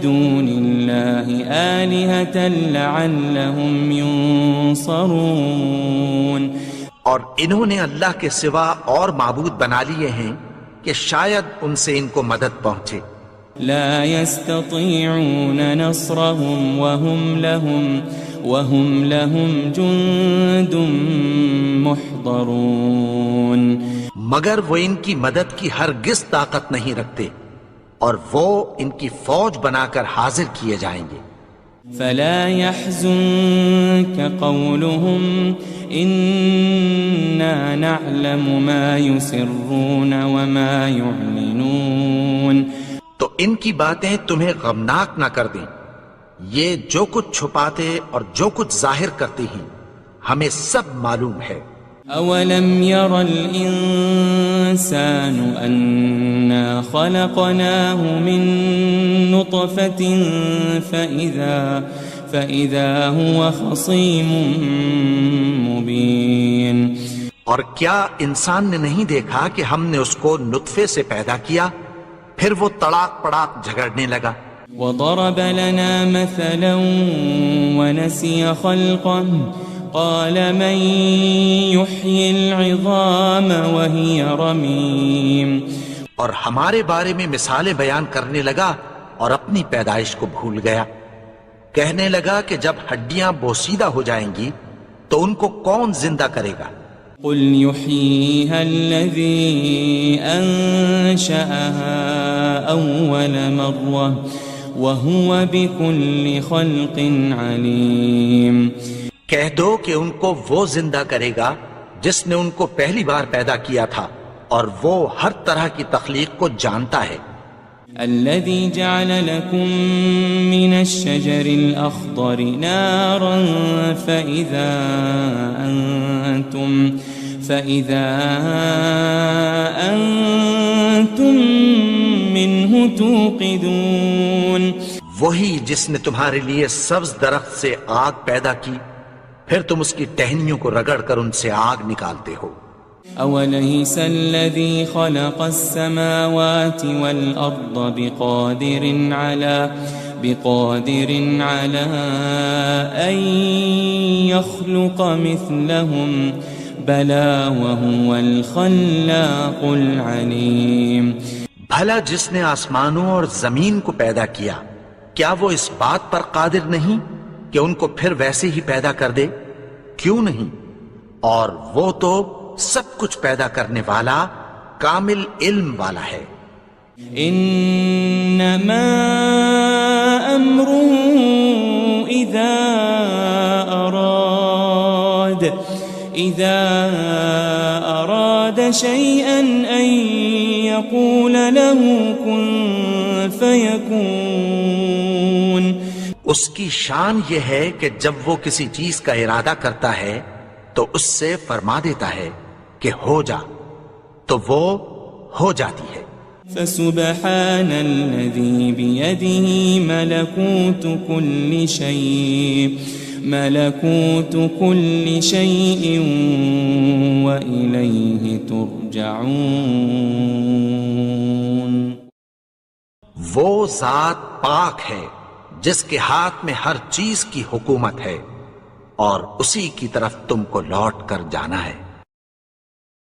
دُونِ اللَّهِ آلِهَةً لَعَلَّهُمْ يُنصَرُونَ. اور انہوں نے اللہ کے سوا اور معبود بنا لیے ہیں کہ شاید ان سے ان کو مدد پہنچے. لا يستطيعون نصرهم وهم لهم جند محضرون. مگر وہ ان کی مدد کی ہرگز طاقت نہیں رکھتے اور وہ ان کی فوج بنا کر حاضر کیے جائیں گے. فلا يحزنك قولهم إنا نعلم ما يسرون وما يعلنون. تو ان کی باتیں تمہیں غمناک نہ کر دیں، یہ جو کچھ چھپاتے اور جو کچھ ظاہر کرتے ہیں ہمیں سب معلوم ہے. أولم ير الإنسان أنا خلقناه من نطفة فإذا هو خصيم مبين. اور کیا انسان نے نہیں دیکھا کہ ہم نے اس کو نطفے سے پیدا کیا، پھر وہ تڑاک پڑاک جھگڑنے لگا. وضرب لنا مثلا ونسي خلقه قال من يحيي العظام وهي رميم. اور ہمارے بارے میں مثالیں بیان کرنے لگا اور اپنی پیدائش کو بھول گیا. کہنے لگا کہ جب ہڈیاں بوسیدہ ہو جائیں گی تو ان کو کون زندہ کرے گا؟ قل يحييها الذي أنشأها أول مرة وهو بكل خلق عليم. کہہ دو کہ ان کو وہ زندہ کرے گا جس نے ان کو پہلی بار پیدا کیا تھا اور وہ ہر طرح کی تخلیق کو جانتا ہے. الذي جعل لكم من الشجر الأخضر نارا فإذا أنتم منه توقدون. وہی جس نے تمہارے لیے سبز درخت سے آگ پیدا کی پھر تم اس کی ٹہنیوں کو رگڑ کر ان سے آگ نکالتے ہو. أوليس الذي خلق السماوات والأرض بقادر على أن يخلق مثلهم بلى وهو الخلاق العليم. بھلا جس نے آسمانوں اور زمین کو پیدا کیا کیا وہ اس بات پر قادر نہیں کہ ان کو پھر ویسے ہی پیدا کر دے؟ کیوں نہیں؟ اور وہ تو سب کچھ پیدا کرنے والا کامل علم والا ہے. انما امره اذا اراد شيئا ان يقول له كن فيكون. اس کی شان یہ ہے کہ جب وہ کسی چیز کا ارادہ کرتا ہے تو اس سے فرما دیتا ہے کہ ہو جا تو وہ ہو جاتی ہے. فسبحان الذي بيده ملكوت كل شيء وإليه ترجعون. وہ ذات پاک ہے جس کے ہاتھ میں ہر چیز کی حکومت ہے اور اسی کی طرف تم کو لوٹ کر جانا ہے.